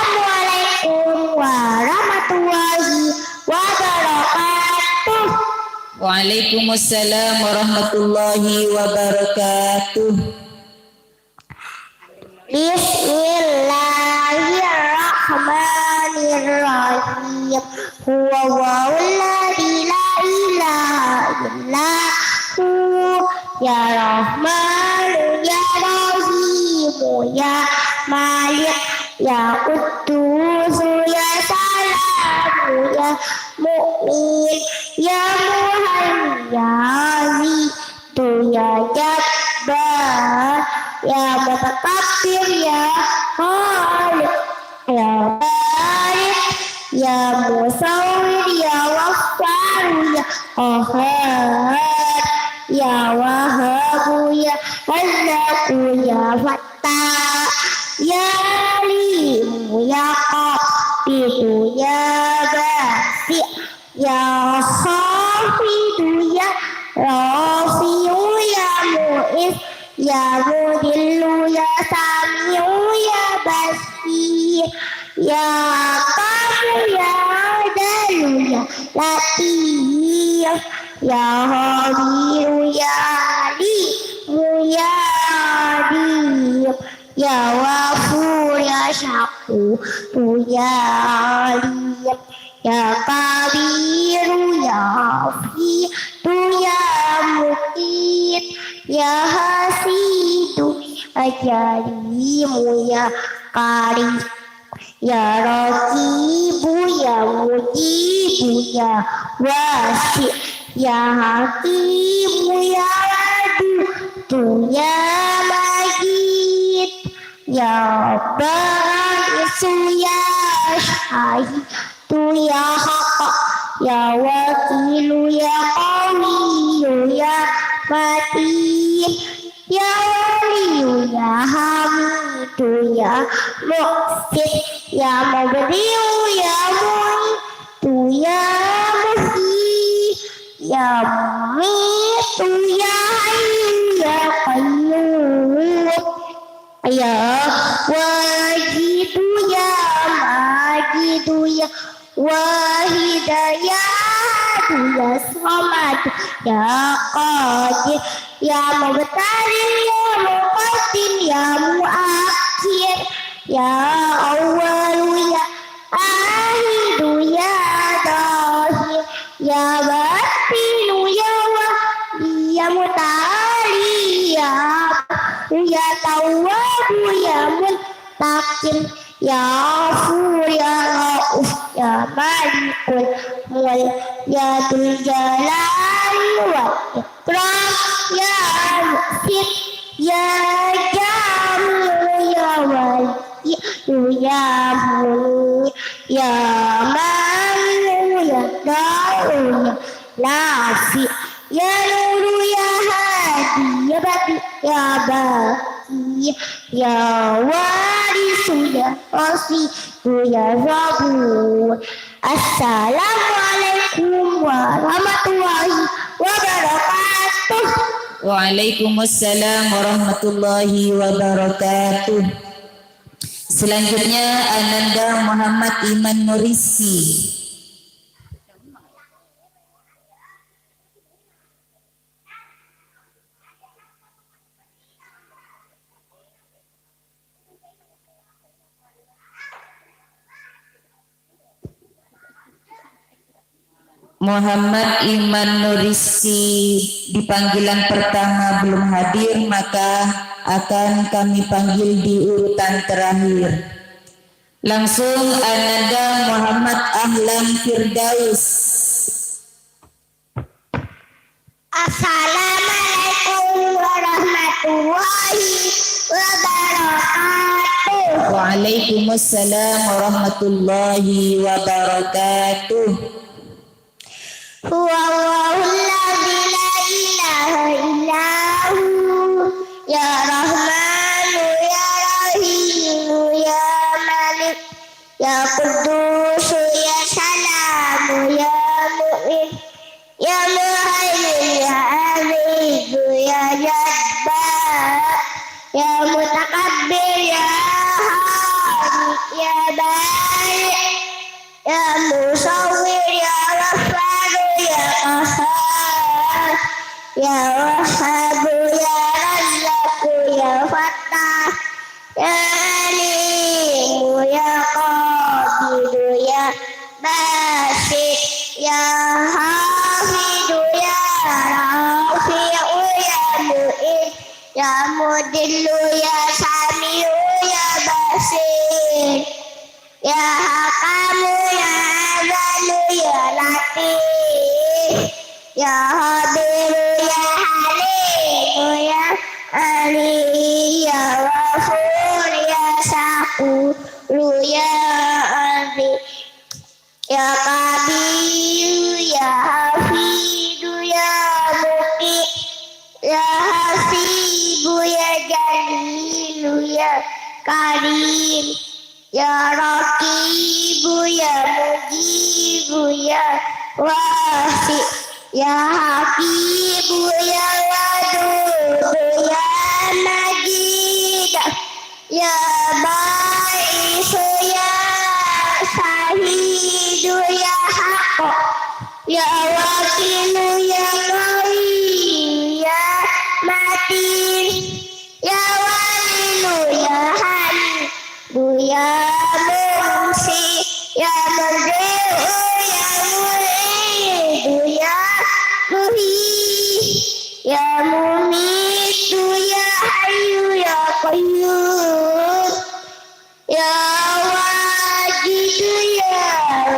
Speaker 4: Assalamualaikum warahmatullahi wabarakatuh.
Speaker 3: Waalaikumsalam warahmatullahi wabarakatuh.
Speaker 4: Bismillahirrahmanirrahim. Huwa wa'alladhi la ilaha illahu ya Rahmanu ya Rahimu ya Malik ya Quddus ya Salamu ya Mu'min ya Muhaimin ya Aziz ya Jabbar ya Mutakabbir ya Khaliq ya Barik ya Musawwir ya Ghaffar ya Qahhar ya Wahhab ya Razzaq ya Fattah ya Alim ya Qadir ya Basi ya Khafid ya Rafi ya Mu'is ya Mudillu ya Sami'u ya Basir ya Qafu ya Adalu ya Latif ya Habiru ya Alimu ya Adim ya Wafur ya Syakuru ya Alim ya Kabiru ya Hafidu ya Mukit ya Hasidu ya Jalimu ya Karim ya Raqibu ya Mujibu ya Wasi ya Hakimu ya Wadudu ya Majid ya Baisu ya Syahidu ya Haq ya Wakilu ya Qawiyu ya Matin ya Waliyu ya Hamidu ya Muqsit ya Mubdi'u ya Mu'itu ya Muhyi ya Mumitu ya Hayyu ya Qayyum ya Wajidu ya Majidu ya Wahida ya Ahadu ya Samad ya Qadir ya Mubtadir ya Muqaddim ya Muakhir ya Awwalu ya Akhiru ya Zahir ya Batinu ya Wali ya Muta'ali ya ya Tawwabu ya Muntakim ya Ghafur ya Rauf ya Malikul Mulk ya Dzul Jalali wal Ikram ya Mu'min ya Jami'u ya Wali ya Muni, ya Manu, ya Daun, ya Nafi, ya Nuru, ya Hadi, ya Bati, ya Baki, ya Warisu, ya Rasidu, ya Zabur. Assalamualaikum warahmatullahi wabarakatuh.
Speaker 3: Waalaikumsalam warahmatullahi wabarakatuh. Selanjutnya Ananda Muhammad Iman Nuriski. Muhammad Iman Nuriski di panggilan pertama belum hadir, maka akan kami panggil di urutan terakhir. Langsung Ananda Muhammad Ahlam Firdaus.
Speaker 4: Assalamualaikum warahmatullahi wabarakatuh.
Speaker 3: Waalaikumsalam warahmatullahi wabarakatuh.
Speaker 4: Huwallahul ladzi la ilaha illa hu, ya Rahmanu ya Rahimu ya Malik ya Quddus ya Salamu ya Mu'min ya Muhaimin ya Aziz ya Jabbar ya Mutakabbir ya Hamid ya Bari ya Musawwir ya Rafa ya Qahhar ya Wahhab ya Razzaq ya Fattah ya Alim ya Qadir ya Basit ya Hafid ya Rafi'u ya Mu'in ya Mudillu ya Sami'u ya Basir ya Hakamu ya Azalu ya Latif ya Habiru ya Halimu ya Ali ya Ghafur ya Syakuru ya Aziz ya Kabir ya Hafidu ya Muqi ya Hasibu ya Jalilu ya Karim ya Raqibu ya Mujibu ya Wasi ya Habibu ya Wadud ya Majid ya Baisu ya Sahidu ya Haqq ya Wakilu ya Qawi ya Matin ya Walilu ya Hamidu ya Mumsi ya Murdi'u ya Muridu ya Muhi ya Mumitu ya Hayyu ya Qayyum ya Wajidu ya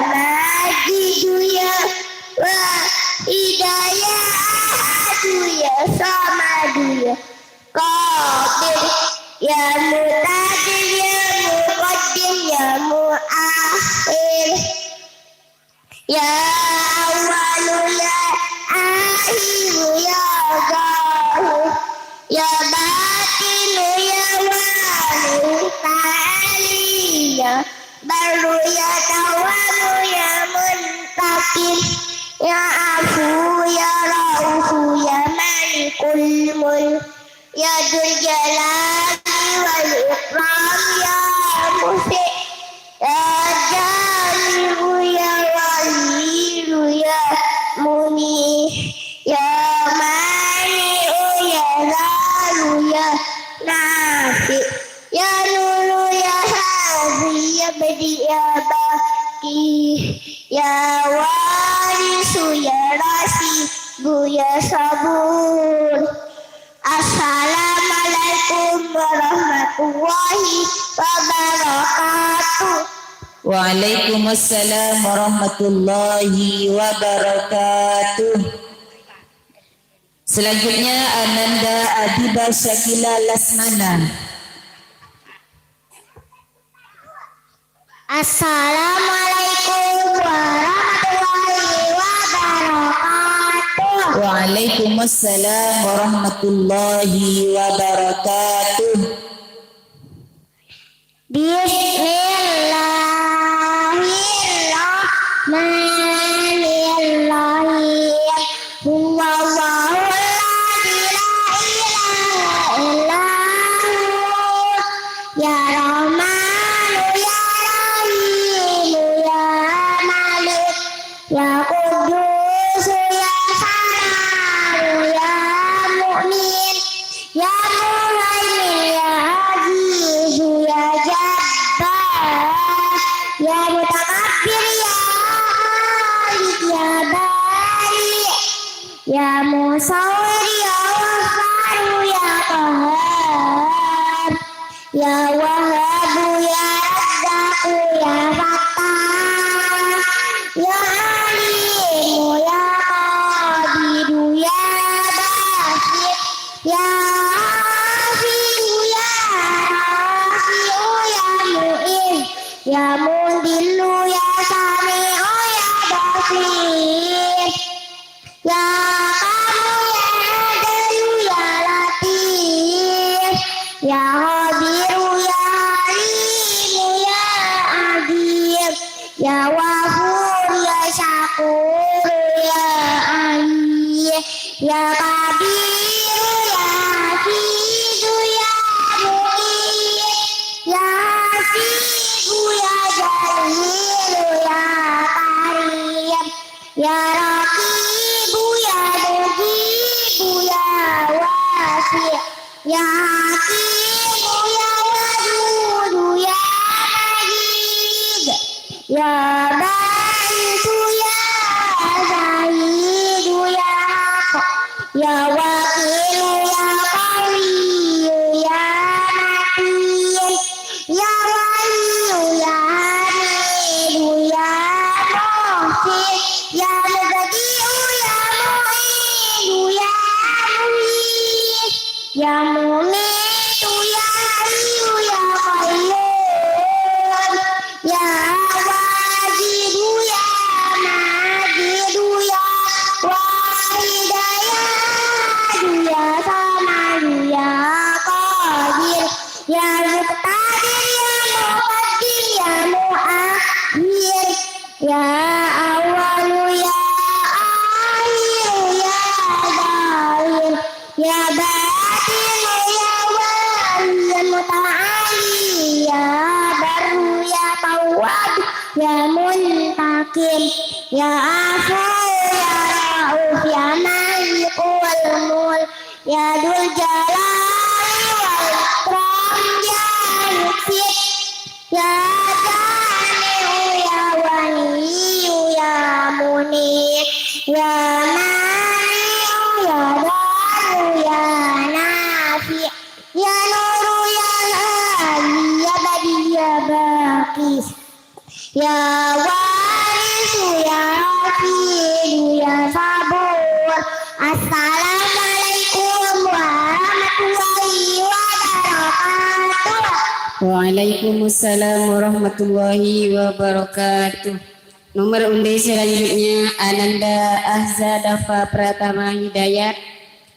Speaker 4: Majidu ya Wahidah ya Ahadu ya Samadu ya Qadir ya Mutadir ya Muqaddim ya Muakhir ya Awalu ya Akhiru ya Zahir ya Batinu ya Wali Ta'ali ya Baru ya Tawamu ya Muntakim ya Afu ya Raufu ya Malikul Mulk ya Dzul Jalali wal Ikram ya Muhsin ya Jalibu ya Walilu ya Muni ya Mani'u ya Zalu ya Nafi ya Nuru ya Hazi ya Badi ya Baki ya Warisu ya Rasidu ya Sabur. Assalamualaikum warahmatullahi wabarakatuh.
Speaker 3: Waalaikumsalam warahmatullahi wabarakatuh. Selanjutnya Ananda Adiba Syakila Lasmana.
Speaker 4: Assalamualaikum warahmatullahi wabarakatuh.
Speaker 3: Waalaikumsalam warahmatullahi wabarakatuh.
Speaker 4: Bismillahirrahmanirrahim. Huwallahu alladzi la ilaha illallah. Ya Rahmanu ya Rahimu ya Malik ya Qudus ya Salamu ya Mu'min ya Muhaimin ya Aziz ya Jabbar ya Mutakabbir ya Malik ya Bari ya Musawwir ya Ghaffar ya Qahhar ya Wahhab ya Razzaq ya Fattah ya Alim ya Qadir ya Basit ya Hafiz ya Rafi'u ya Mu'izz ya Mudillu ya Sami'u ya Basir ya Kamu ya Adlu ya Latif ya Khabiru ya Alimu ya Adil ya Wafur ya Syakur ya Ali ya Kabiru ya Hafizu ya Mu'id ya Hafizu ya Jalilu ya Karim ya Raqibu ya Mujibu ya Wasi ya Hakimu ya Wadudu ya Majid ya Baitu ya Zahidu ya Haq ya Wakilu ya Qawiyu ya Matin ya Waliyu ya Hamidu ya Muhsin ya Mubadi'u ya Mu'idu ya Muhyi ya Mumitu ya Hayyu ya Qayyum ya Wajidu ya Majidu ya Wahida ya Ahadu ya Samadu ya Qadir ya Muqtadir ya Muqaddim ya Muakhir ya Awalu ya Akhiru ya Zahir ya Batinu ya Wali ya Muta'ali ya Baru ya Tawwab ya Muntakim ya Afu ya Rauf ya Malik wal Mulk ya Dzul Jalali wal Ikram ya Mufid ya Jami'u ya Waliyu ya Munir ya Mani'u ya Daru ya Nafi ya Nuru ya Hadi ya Badi ya Baqi ya Warisu ya Hafidu ya Sabur. Assalamualaikum warahmatullahi wabarakatuh.
Speaker 1: Waalaikumsalam warahmatullahi wabarakatuh. Nomor undi selanjutnya Ananda Ahzadafa Pratama Hidayat,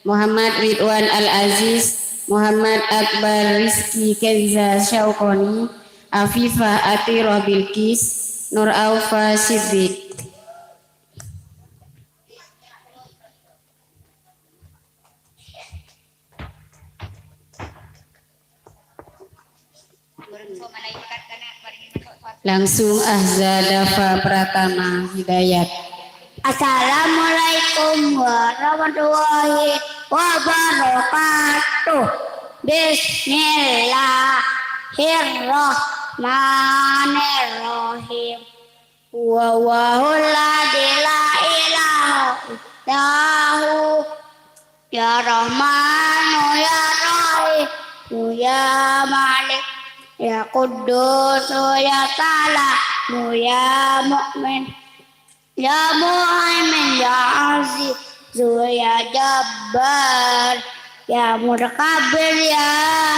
Speaker 1: Muhammad Ridwan Al-Aziz, Muhammad Akbar Rizki Kenza Syauqoni, Afifah Atira Bilqis, Nur Aufa Siddiq. Langsung Ahzadafa Pratama Hidayat.
Speaker 4: Assalamualaikum warahmatullahi wabarakatuh. Bismillahirrahmanirrahim. Wallahul ladzi la ilaha illahu ya Rahmanu ya Rahim ya Malik ya Qudus ya Salam ya Mu'min ya Muhaimin ya Aziz ya Jabbar ya Mutakabbir ya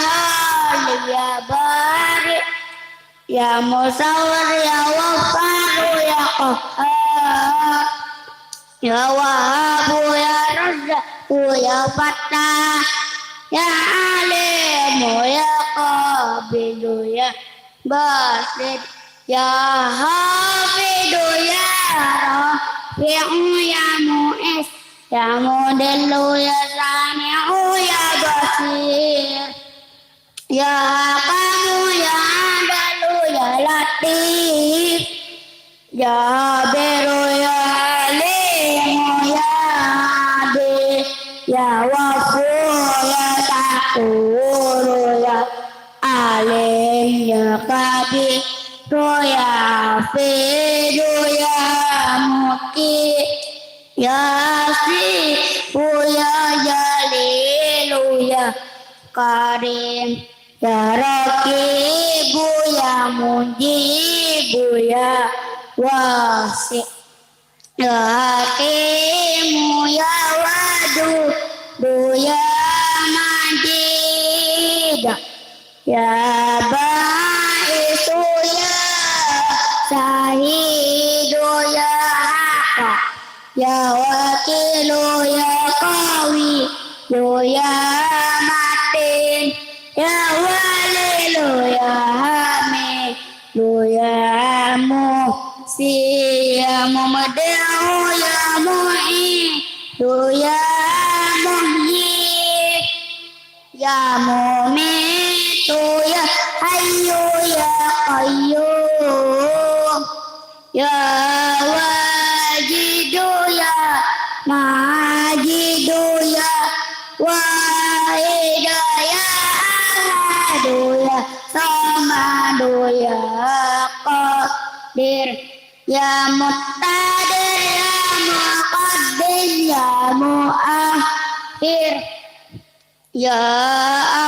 Speaker 4: Halim ya Bari Ya Musawwir ya Waffaru ya Qahhar ya Wahhabu ya Razzaqu ya Fattah ya Alimu ya Qabidu ya Basid ya Hafidu ya Rafi'u ya Mu'is ya Mudillu ya Sami'u ya Basir ya Hakamu ya Adalu ya Latif ya Biru ya Alimu ya Adil ya Wafur ya Takuru ya Alim ya Kabir ya Fidu ya Muki ya Sifu ya Jalilu ya Karim ya Rakibu ya Mujibu ya Wasi ya Hakimu ya Wadudu ya Majid ya Ba'isu ya Sahidu ya Haqqa ya Wakilu ya Qawi ya Matin ya Walilu ya Hamidu ya Muhsi ya Mumadi'u ya Mu'idu ya Muhyi ya Mumitu ya Hayyu ya Qayyum ya Wajidu ya Majidu ya Wahida ya Ahadu ya Samadu ya Qadir ya Muqtadir ya Muqaddim ya Muakhir ya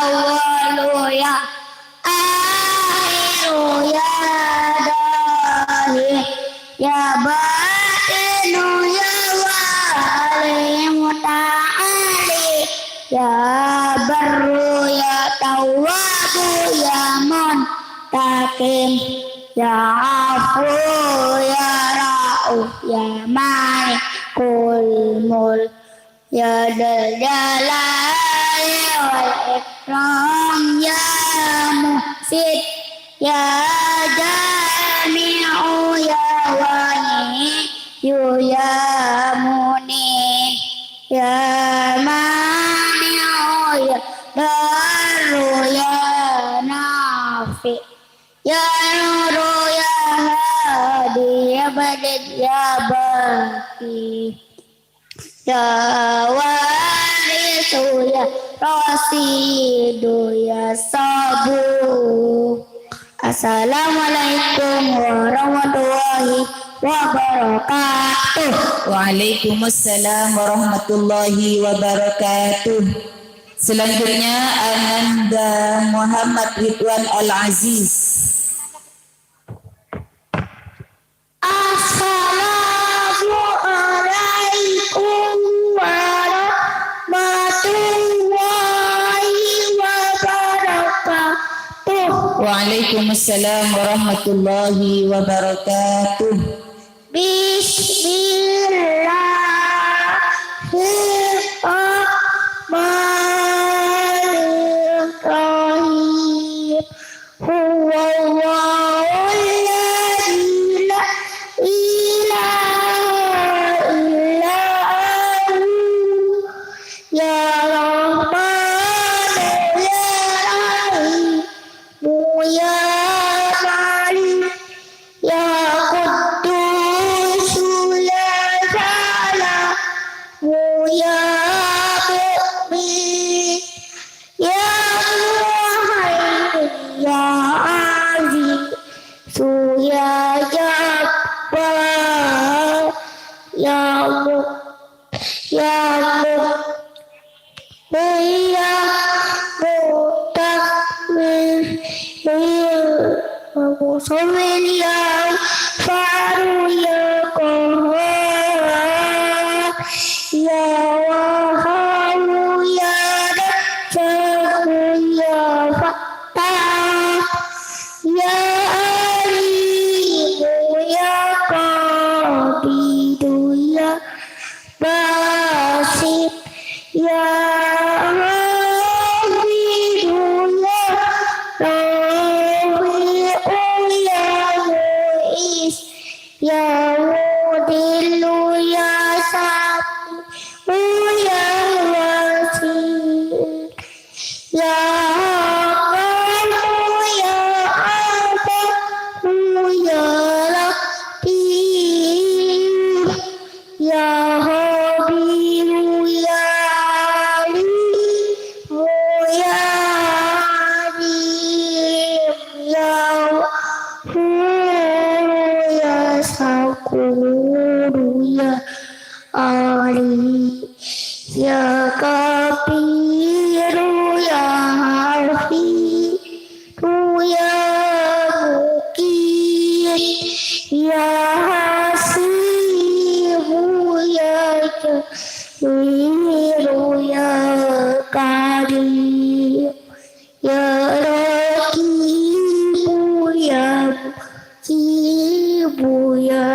Speaker 4: Awwalu ya Akhiru ya Dahir ya Batinu ya Wali Muta'ali ya Barru ya Tawwabu ya Muntakim ya Afu ya Ra'uf ya Malikul Mulk ya Dzal Jalali wal Ikram ya Muhsin ya Jami'u ya Wahyu ya Munib ya Mani'u ya Darru ya Nafi ya Nuru ya Hadi ya Badid ya Baqi ya Warisu ya Rasidu ya Sabu. Assalamualaikum warahmatullahi wabarakatuh.
Speaker 3: Waalaikumsalam warahmatullahi wabarakatuh. Selanjutnya Ananda Muhammad Ridwan Al-Aziz.
Speaker 4: Assalamualaikum warahmatullahi wabarakatuh.
Speaker 3: Waalaikumsalam warahmatullahi wabarakatuh.
Speaker 4: Bismillahirrahmanirrahim. Huwallahul ladzi la ilaha illa hu ya Rahmanu ya Rahimu ya Malik ya Quddus ya Salamu ya Mu'min ya Muhaimin ya Aziz ya Jabbar ya ya Mutakbir ya Musawwir ya Faru ya Qahhar ya Wahhabu ya Razzaqu ya Fattah ya ya Ghafur ya Syakuru ya Ali ya Kabiru ya Hafidu ya Mukir ya Hasibu ya Jamilu ya Karim ya Rakibu ya Mujibu ya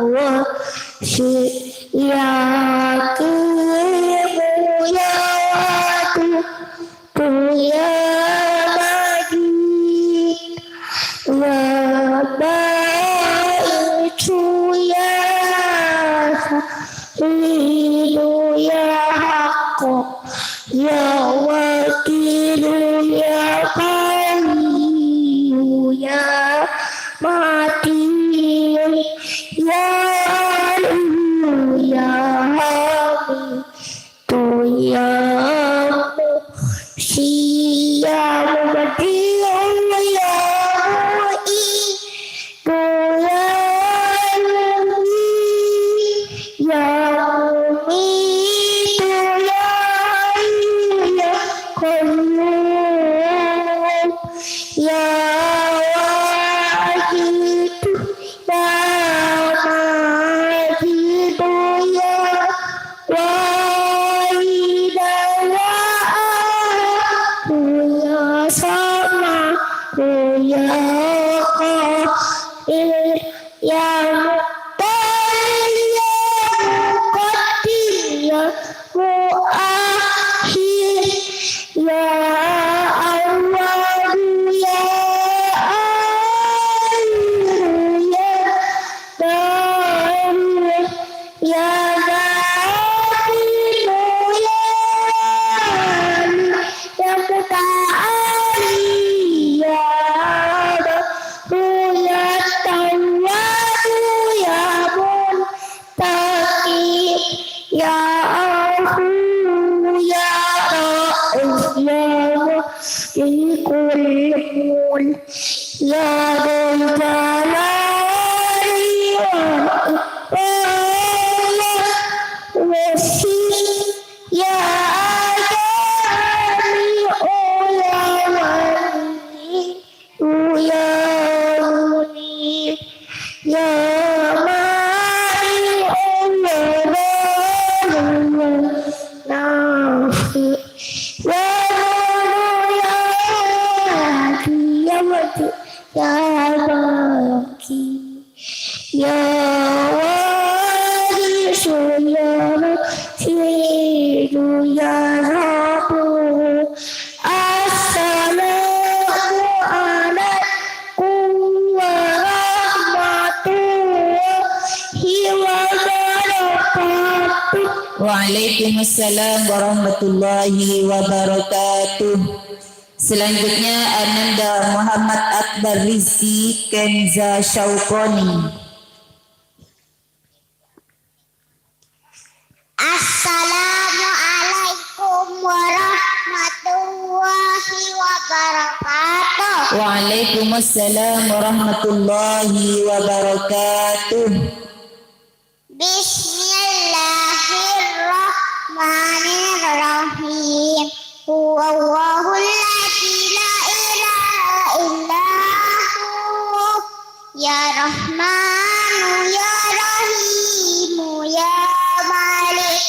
Speaker 4: Wasi ya Kimu ya Wadu ya Majid ya Baitu ya Halilu ya Haqqo ya Wakilu ya Qawiyu ya Mati ya Aliyu ya Hamidu ya Muhsi ya Mubdi'u ya Mu'idu ya Mu'min ya Mumitu ya Hayyu ya Qayyum ya Wajidu ya Majidu ya Wahida ya Ahadu ya Samadu ya Qadir ya Muqtadir ya Muqaddim ya Muakhir ya Awwal ya Akhir ya Zahir ya Batin ya Ali ya Muta'ali ya Rabb ya Tawwab ya Muntaqim ya Afu ya Rauf ya Mulikul ya Dzul Jalali wal Ikram Wasi ya Jami'u ya Wali ya Munir ya Mani ya Bani ya Nafi ya Nuru ya Hadi ya Wadi ya Baki ya Warisu ya Rashidu ya Rabu Assalamu alaikum warahmatullahi wabarakatuh.
Speaker 3: Waalaikumsalam warahmatullahi wabarakatuh. Selanjutnya Ananda Muhammad Akbar Rizki Kenza Syaukoni.
Speaker 4: Assalamualaikum warahmatullahi wabarakatuh.
Speaker 3: Waalaikumsalam warahmatullahi wabarakatuh.
Speaker 4: Bismillahirrahmanirrahim. Huwallahul ladzi la ilaha illa hu. Ya Rahmanu ya Rahimu ya Malik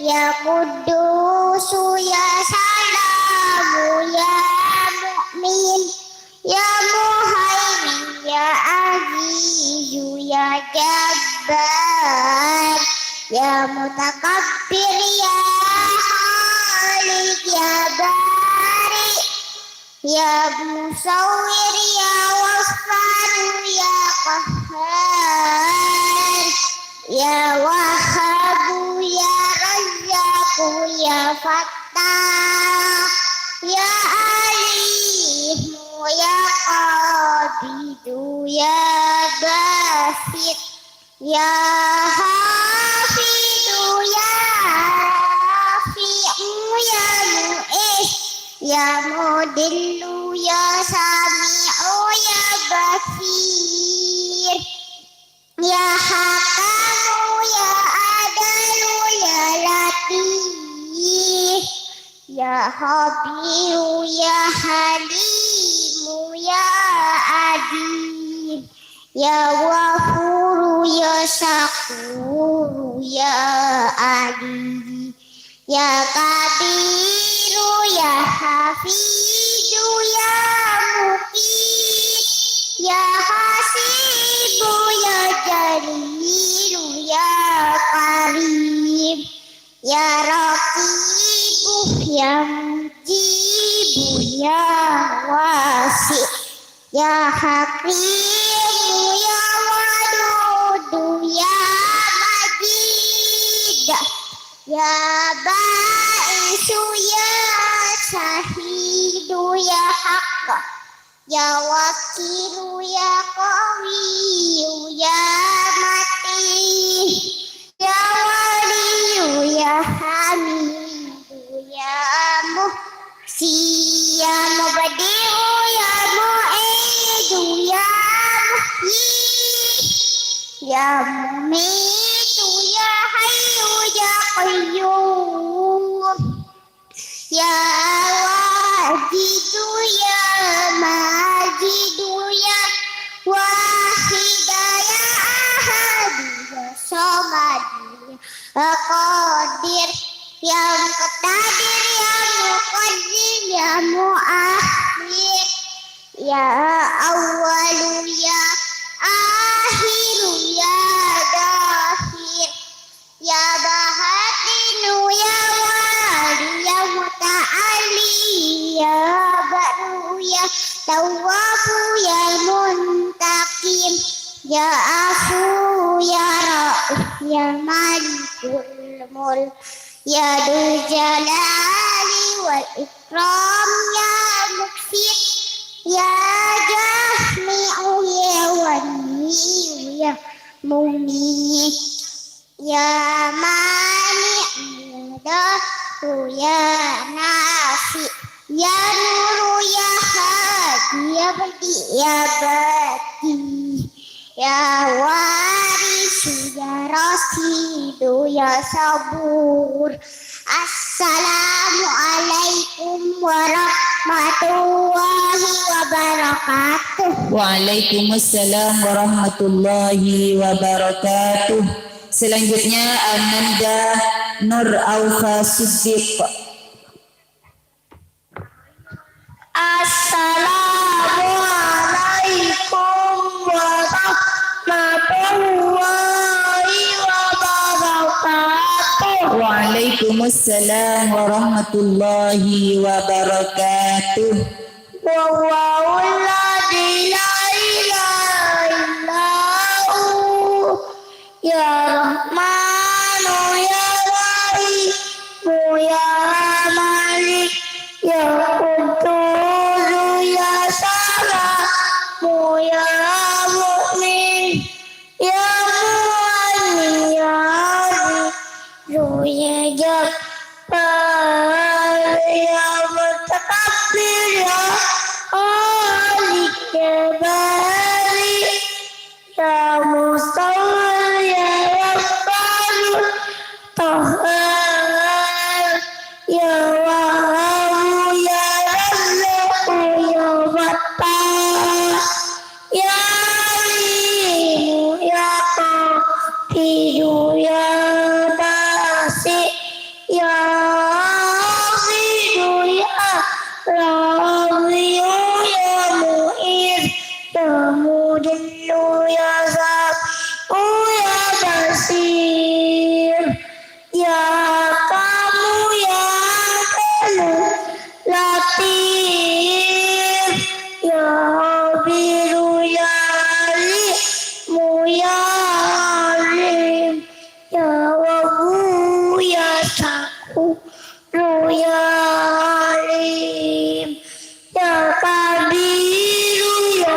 Speaker 4: ya Qudusu ya Salamu ya Mu'min ya Muhaimin ya Azizu ya Jabbar ya Mutakabbir ya Khalik ya Bari ya Musawwir ya Wasfar ya Qahhar ya Wahhabu ya Razzaqu ya Fattah ya Alimu ya Qabidu ya Basit ya Hafidu ya Rafi'u ya Mu'is ya Mudillu ya Sami'u Basir. Ya Hakamu ya Adalu ya Latif. Ya Habibu ya Halimu ya Adil. Ya Wafuru ya Syakuru ya Ali. Ya Kabiru ya Hafidu ya Mukid. Ya Hasibu ya Jalilu ya Karim. Ya Raqibu ya Mujibu ya Wasi. Ya Hakimu ya Wadudu ya Majid. Ya Ba'isu ya Syahidu ya Haqq. Ya Wakilu ya Qawiyu ya Matin. Ya Waliyu ya Hamidu ya Muhsi. Ya Mubadi'u ya Mu'idu ya Muhyi. Ya Mumitu ya Hayyu ya Qayyum. Ya Wajidu ya Majidu ya Wahida ya Ahadu ya Somadu ya Qadir. Ya Muqtadir ya Muqaddim ya Muakhir. Ya Awwalu ya Akhiru ya Dahir. Ya Bahatinu ya Wali ya Muta'ali ya Baru ya Tawwabu ya Muntakim. Ya Afu ya Ra'uf ya Malikul Mulk. Ya Dzul Jalali wal Ikram ya Muqsit. Ya Jami'u ya Wali ya Mumit. Ya Mani' ya Nafi. Ya Nuru ya Hadi ya Badi ya Bati. Ya Warisu ya Rasidu ya Sabur. Assalamualaikum warahmatullahi wabarakatuh.
Speaker 3: Waalaikumsalam warahmatullahi wabarakatuh. Selanjutnya Ananda Nur Aufa Siddiq.
Speaker 4: Assalamualaikum warahmatullahi wabarakatuh.
Speaker 3: Waalaikumsalam warahmatullahi wabarakatuh.
Speaker 4: Wallahul ladzi la ilaha illahu ya Rahmanu ya Rahimu ya Malik ya Quddus ya Salamu ya Mu'min ya Mu'min ya Azizu ya Jabbar ya Mutakabbir ya Khalik ya Bari ya Mustawir ya Rabbal Tahar ya Wahhab ya Razzaq ya Fattah ya Alim ya Qadir ya Basi ya Hafidu ya Razi ya Mu'ir ya Mudillu ya Sabu ya Basir ya Kamu ya Kamu Latif ya Habiru ya Alimu ya Alim ya Wabu ya Sakuru ya Alim ya Kabiru ya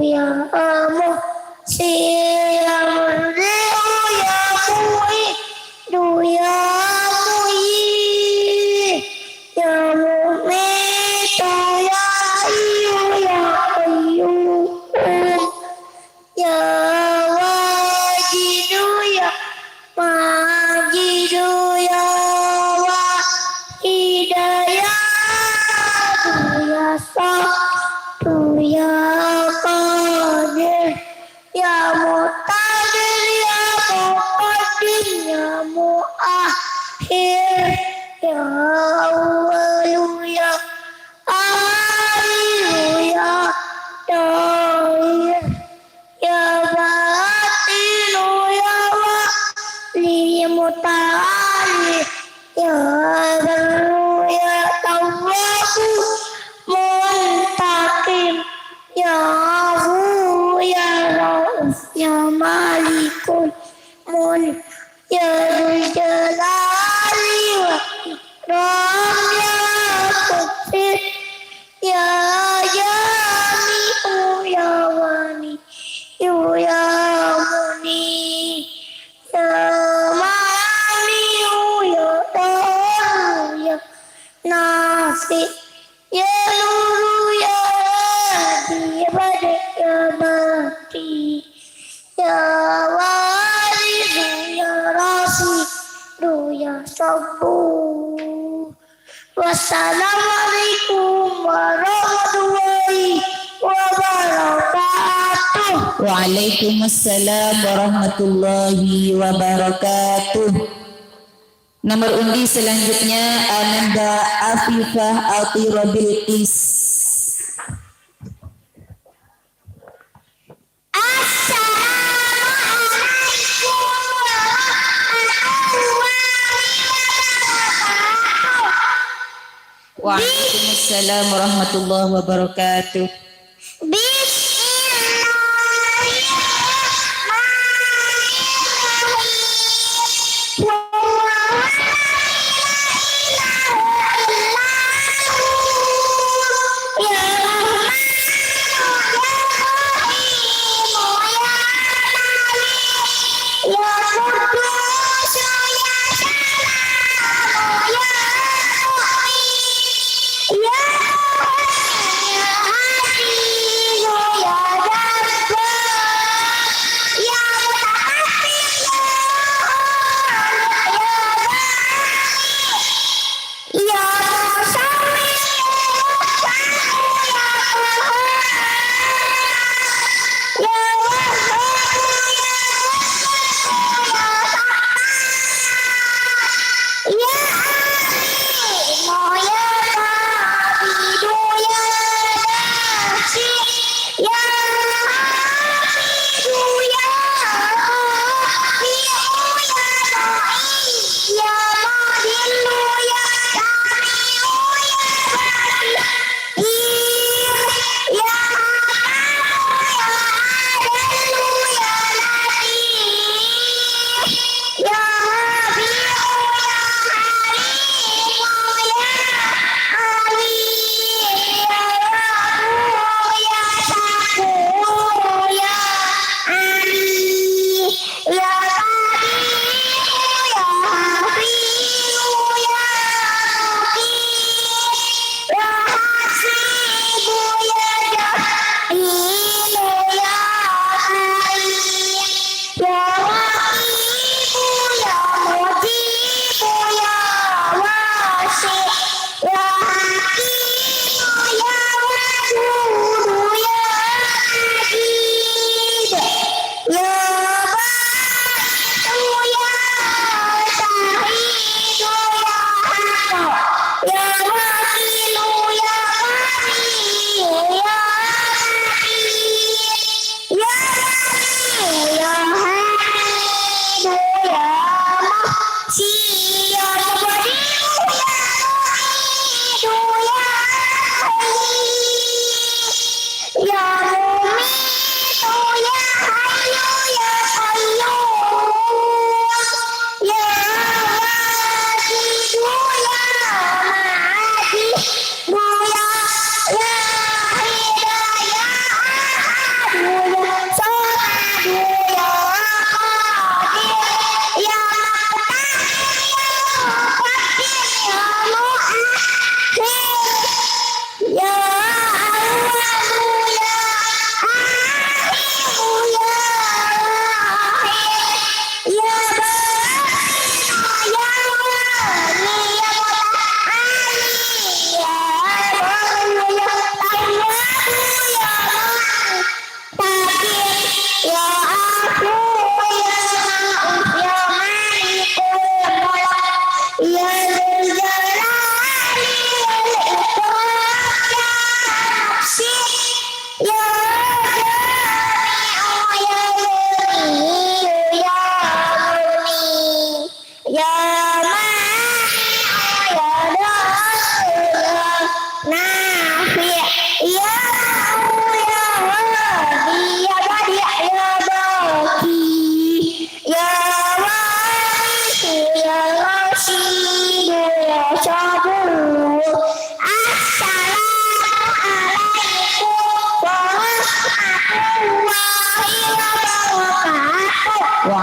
Speaker 4: ya muhsin ya murdi'u ya mu'idu ya mu'id ya mu'mitu ya hayyu ya qayyum ya wajidu ya majidu ya hidayah ya sabtu ya qadir ya muqtadir ya muqaddim ya muakhir ya awwalu ya akhiru ya dahir ya batinu ya wali muta'ali ya baru ya tawwabu muntaqim ya afu ya rauf ya malikun mun ya dzul jalali wa ikram ya muqsit ya jami'u ya wani ya muni ya mani'u ya tahu ya nafi ya nuru ya hadi ya badi ya bati ya waridu ya rasidu ya sabu. Wassalamualaikum warahmatullahi wabarakatuh.
Speaker 3: Waalaikumsalam warahmatullahi wabarakatuh. Nomor undi selanjutnya Ananda Afifah Altira Bilqis.
Speaker 4: Assalamualaikum warahmatullahi wabarakatuh.
Speaker 3: Waalaikumsalam warahmatullahi wabarakatuh.
Speaker 4: Ya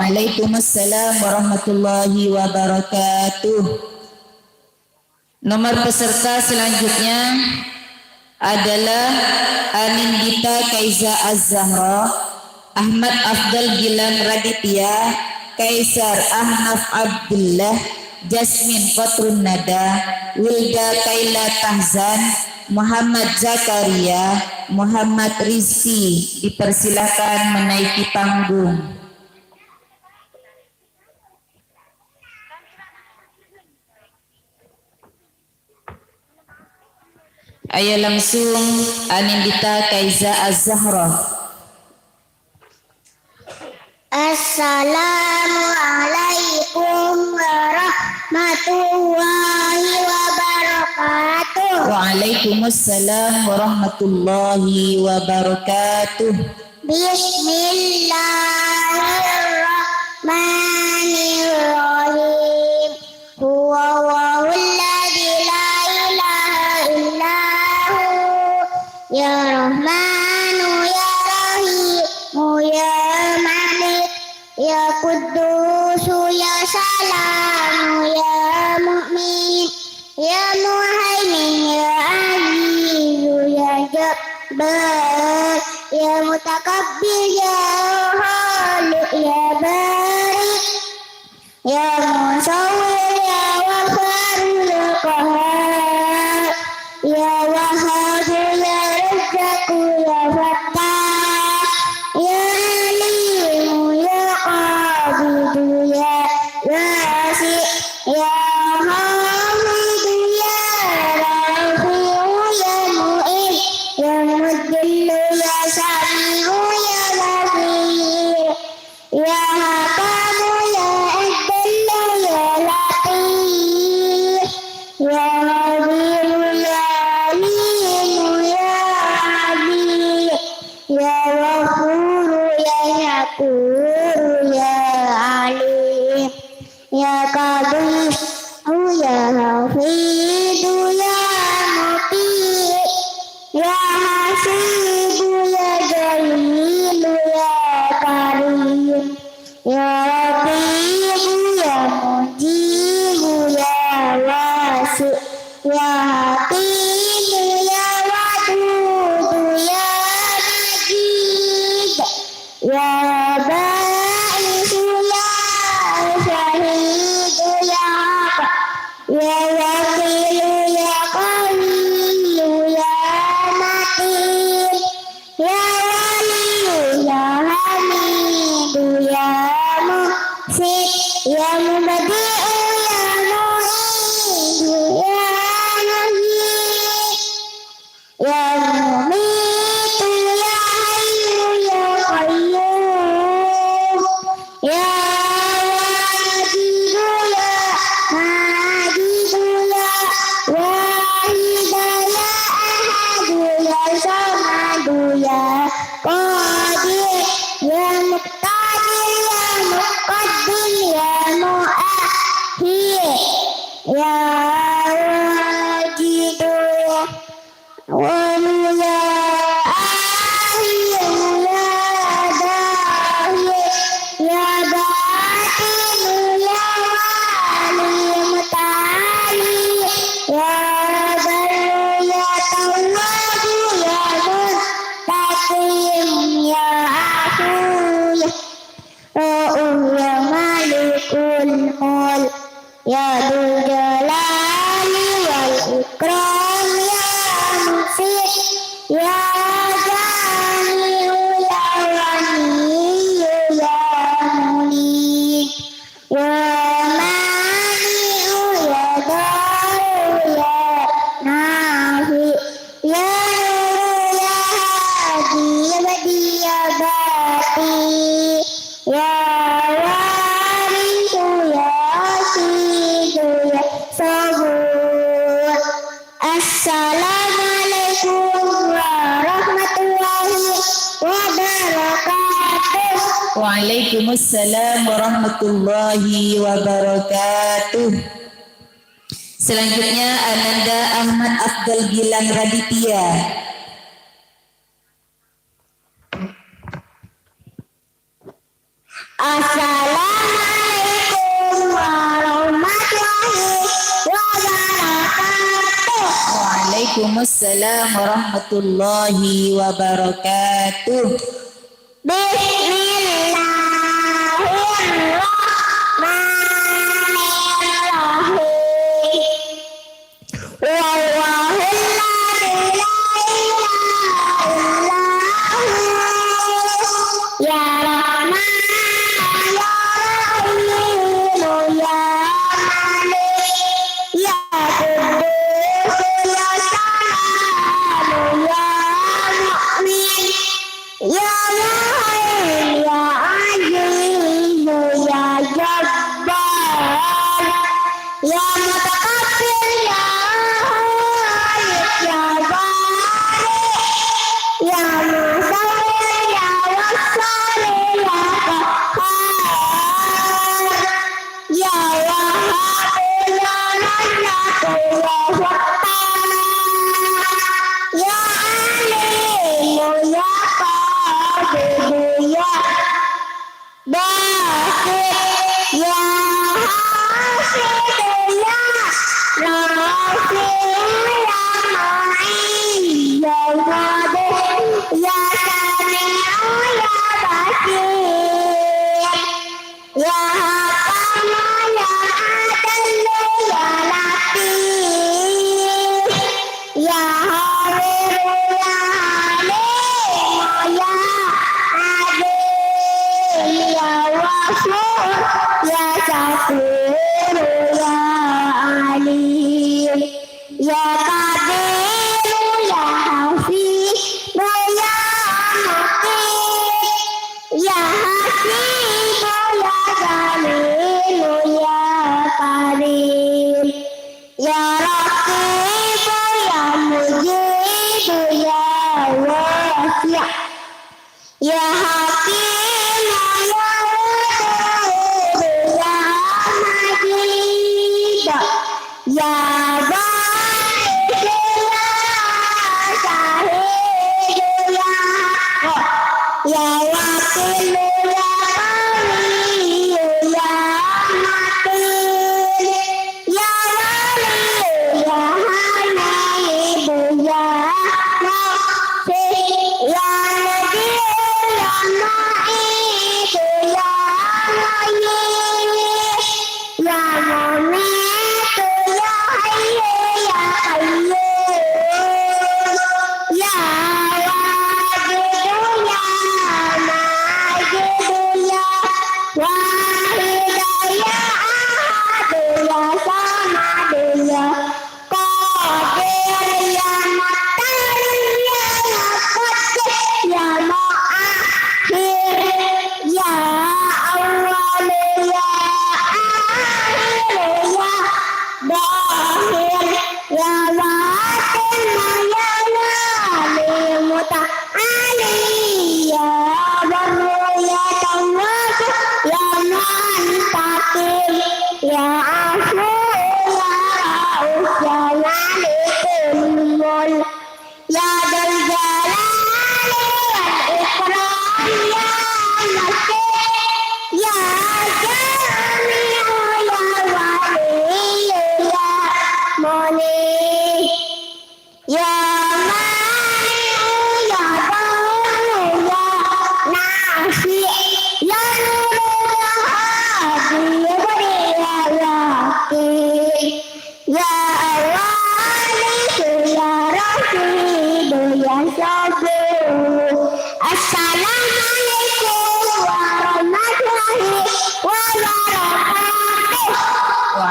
Speaker 3: Waalaikumsalam warahmatullahi wabarakatuh. Nomor peserta selanjutnya adalah Anindita Kaiza Az-Zahra, Ahmad Afdal Gilang Raditya, Kaisar Ahnaf Abdullah, Jasmine Fatrun Nada, Wilda Kaila Tahzan, Muhammad Zakaria, Muhammad Rizki. Dipersilakan menaiki panggung. Ayo langsung Anindita Kaiza Az-Zahra.
Speaker 4: Assalamualaikum warahmatullahi wabarakatuh.
Speaker 3: Waalaikumsalam warahmatullahi wabarakatuh.
Speaker 4: Bismillahirrahmanirrahim. Huwallahul ladzi la ilaha illa hu, ya Rahmanu ya Rahimu ya Malik ya Qudusu ya Salamu ya Mu'min ya Muhaimin ya Azizu ya Jabbar ya Mutakabbir ya Khaliq ya Barik ya Musawwir ya Wahhab ya Qahhar ya Wahhab ya Razzaq ya Fattah ya Alim ya Qabid ya Wasi ya Hamid ya Rafi ya Mu'in ya Mudil ya Sami'u ya Basir ya Hakamu ya Adil ya Latif ya Habib ya Alim ya Habib ya Ghafur ya Syakur ya Alim ya Qadir ya Hafid ya Muti ya Hasib ya Jalil ya Karim ya Raqib ya Mujib ya Wasi ya Hakim ya Wadud ya Majid ya Ba'is ya Syahid ya Haq ya Wakil ya Qawi ya Matin ya Wali ya Hamid ya Muhsin ya Mubadi'u ya Mu'id ya Muhyi ya Mumitu ya Hayyu ya Qayyum ya Wajidu ya Majidu ya Wahida ya Ahadu ya Samadu ya Qadir ya Muqtadir ya Muqaddim ya Mu'akhir ya Wajidu ya Walu ya Ahir ya Dahir ya Batinu ya Wali Mutali ya Baru ya Tawwabu ya Muntaqim ya Afu ya Ra'uf ya Malikul Mulk ya Dzul Jalali wal Ikram ya Muhsin ya Jami'u ya Ghaniyu ya Munib ya Mani'u ya Daru ya Nafi ya Nuru ya Hadi ya Badi ya Bati ya Warithu ya Asidu ya Sabur. Assalamualaikum warahmatullahi wabarakatuh.
Speaker 3: Waalaikumsalam warahmatullahi wabarakatuh. Selanjutnya Ananda Ahmad Afdal Gilang Raditya.
Speaker 4: Assalamualaikum
Speaker 3: Waalaikumsalam warahmatullahi wabarakatuh.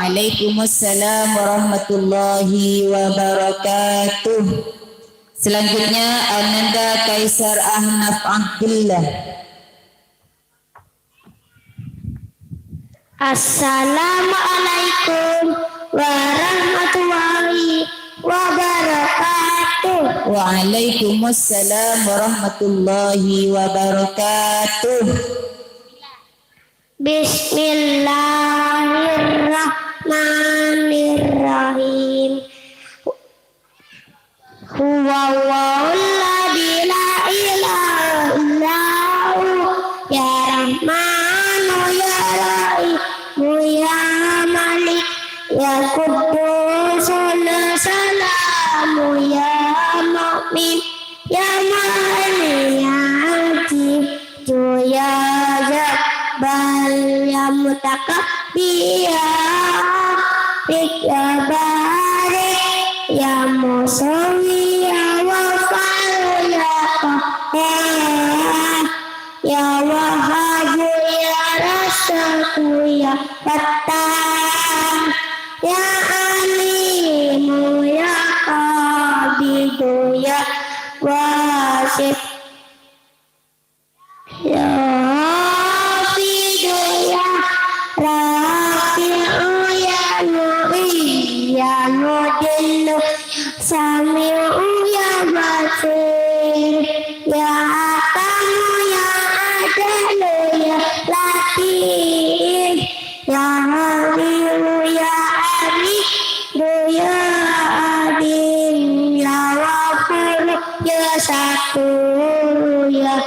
Speaker 3: Waalaikumsalam warahmatullahi wabarakatuh. Selanjutnya Ananda Kaisar Ahnaf Abdullah.
Speaker 4: Assalamualaikum warahmatullahi wabarakatuh.
Speaker 3: Waalaikumsalam warahmatullahi wabarakatuh.
Speaker 4: Bismillahirrahmanirrahim. Huwallahul la ilaha illahu ya Rahmanu ya Rahimu ya Malik ya Quddus salamu ya biya ya barik ya musawi ya wafaru ya qahhar ya wahabu ya rasaku ya fattah ya alimu ya qabidu ya wasid ya hafidu ya rafi'u ya mu'i ya mudillu sami'u ya basir ya hakamu ya adalu ya latif ya hamidu ya amidu ya adil ya wafuru ya syakuru ya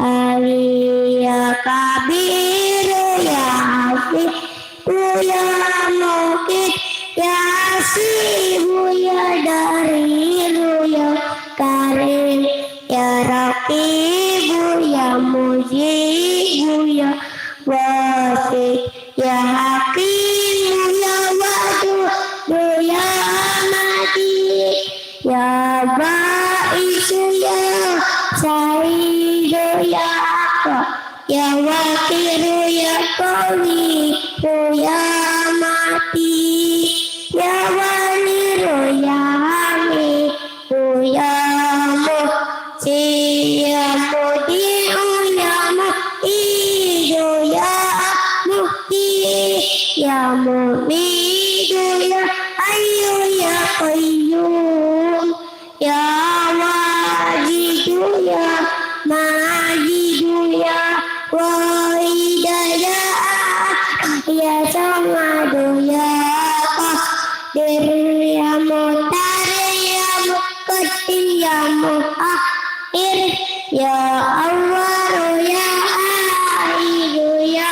Speaker 4: Ali ya kabiru ya hafidu ya mukid ya asibu ya dariru ya karim ya raqibu ya mujibu ya wasi ya hakimu ya wadudu ya amadi ya baisu ya saidu ya apa ya wakiru ya qawi ya mati ya waliru ya hamidu ya muhsi ya mudi'u ya mu'idu ya muhti ya mumidu ya hayyu ya qayyum ya wajidu ya majidu ya wahida ya ya samadu ya qadir ya mutar ya muqaddim ya muakhir ya awwal ya akhir ya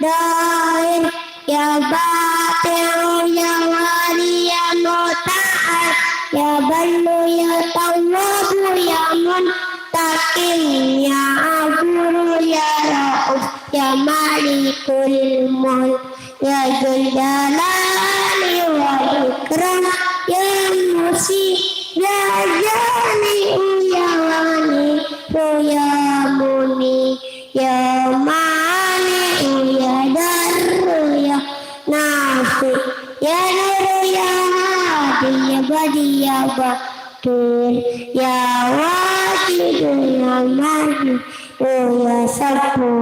Speaker 4: dair ya batin ya wali ya muta'al ya ballu ya tawwabu ya muntaqim ya aburu ya rauf ya malikul mulk ya dzul jalali wal ikram ya musi ya jami'u ya wani ya muni ya mani ya darru ya nafi ya nuru ya hadi ya badi ya batur ya wajidu ya mahdi ya sabu.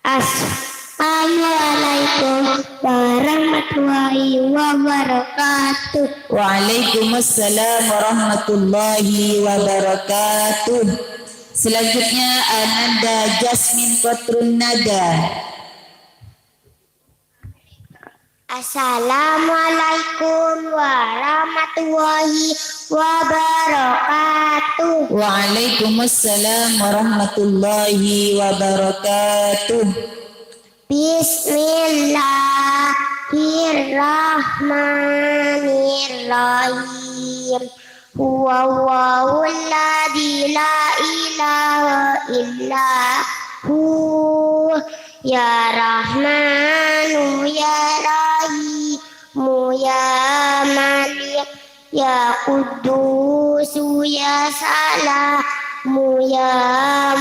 Speaker 4: Assalamualaikum warahmatullahi wabarakatuh.
Speaker 3: Waalaikumsalam warahmatullahi wabarakatuh. Selanjutnya Ananda Jasmine Kotrun Nada.
Speaker 4: Assalamualaikum warahmatullahi wabarakatuh.
Speaker 3: Waalaikumsalam warahmatullahi wabarakatuh.
Speaker 4: Bismillahirrahmanirrahim. Huwallahul la ilaha illa hu ya rahmanu ya rahimu ya malik ya kudusu ya salamu ya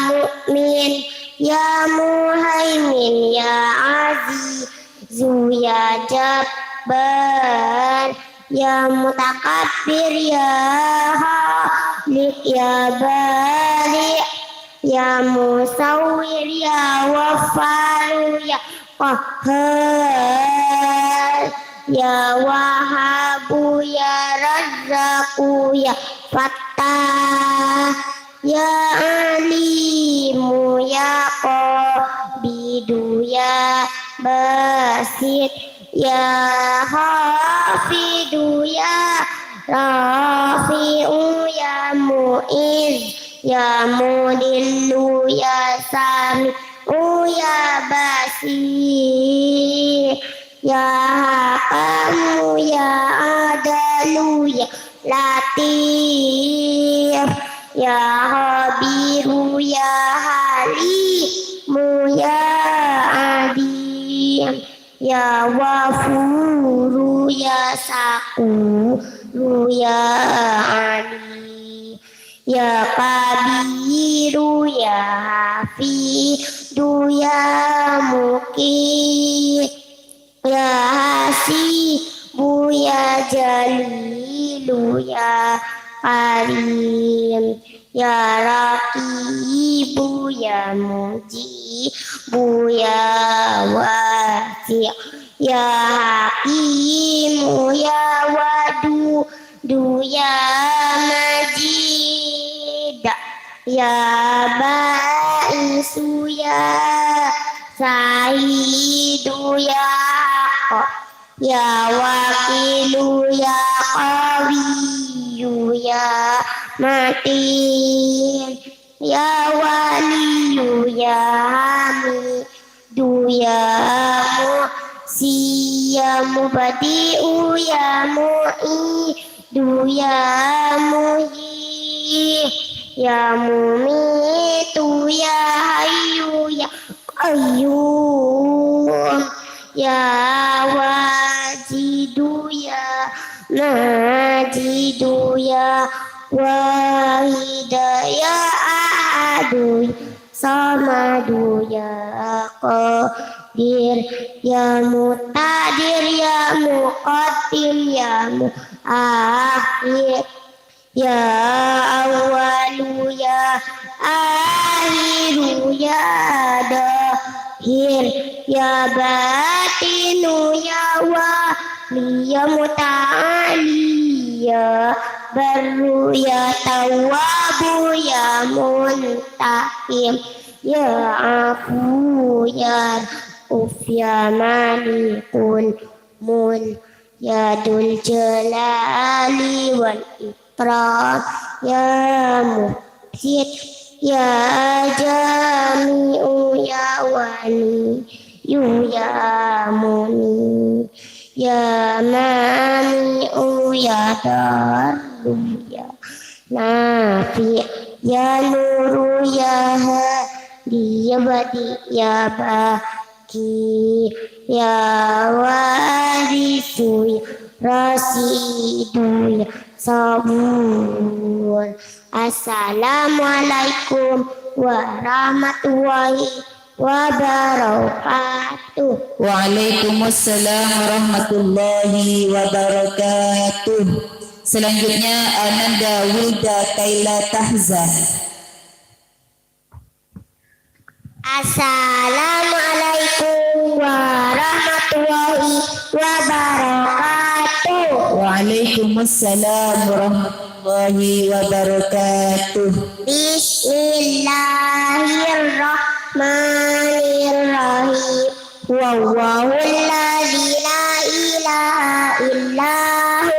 Speaker 4: mu'min ya muhaimin ya azizu ya jabbar ya mutakabbir ya halik ya bari ya musawwir ya wafaru ya qahhar ya wahabu ya razzaku ya fattah ya alimu ya qabidu ya basit ya hafidu ya rafi'u ya mu'iz ya mudillu ya sami'u ya basir ya hakamu ya adalu ya latif ya habiru ya halimu ya adil ya wafuru ya sakuru ya ali ya kabiru ya hafidu ya muqit ya hasibu ya jalilu ya karim ya raqibu ya mujibu ya wasi ya hakimu ya wadudu ya majid ya baisu ya sahidu ya haq ya wakilu ya qawiyu ya matin ya waliyu ya hamidu ya muhsi ya mubadi'u ya mu'idu ya muhyi ya mumitu ya hayyu ya qayyum ya wajidu ya majidu ya wahida ya ahadu samadu ya qadir ya mutadir ya muqaddim ya muakhir ya awalu ya akhiru ya dahir ya batinu ya wali ya muta'ali ya baru ya tawabu ya muntaqim ya afu ya uf ya malikun mul ya dul jalali wal ikram ya muhsid ya jami'u ya wali ya muni ya mani'u ya daru ya nafi ya nuru ya hadi ya badi ya baki ya warisu ya rasidu ya sabun. Assalamualaikum warahmatullahi wabarakatuh.
Speaker 3: Waalaikumsalam warahmatullahi wabarakatuh. Selanjutnya Ananda Wilda Kaila Tahzan.
Speaker 4: Assalamualaikum warahmatullahi wabarakatuh.
Speaker 3: Waalaikumsalam warahmatullahi wabarakatuh.
Speaker 4: Bismillahirrahmanirrahim. Wallahul la ilaha illahu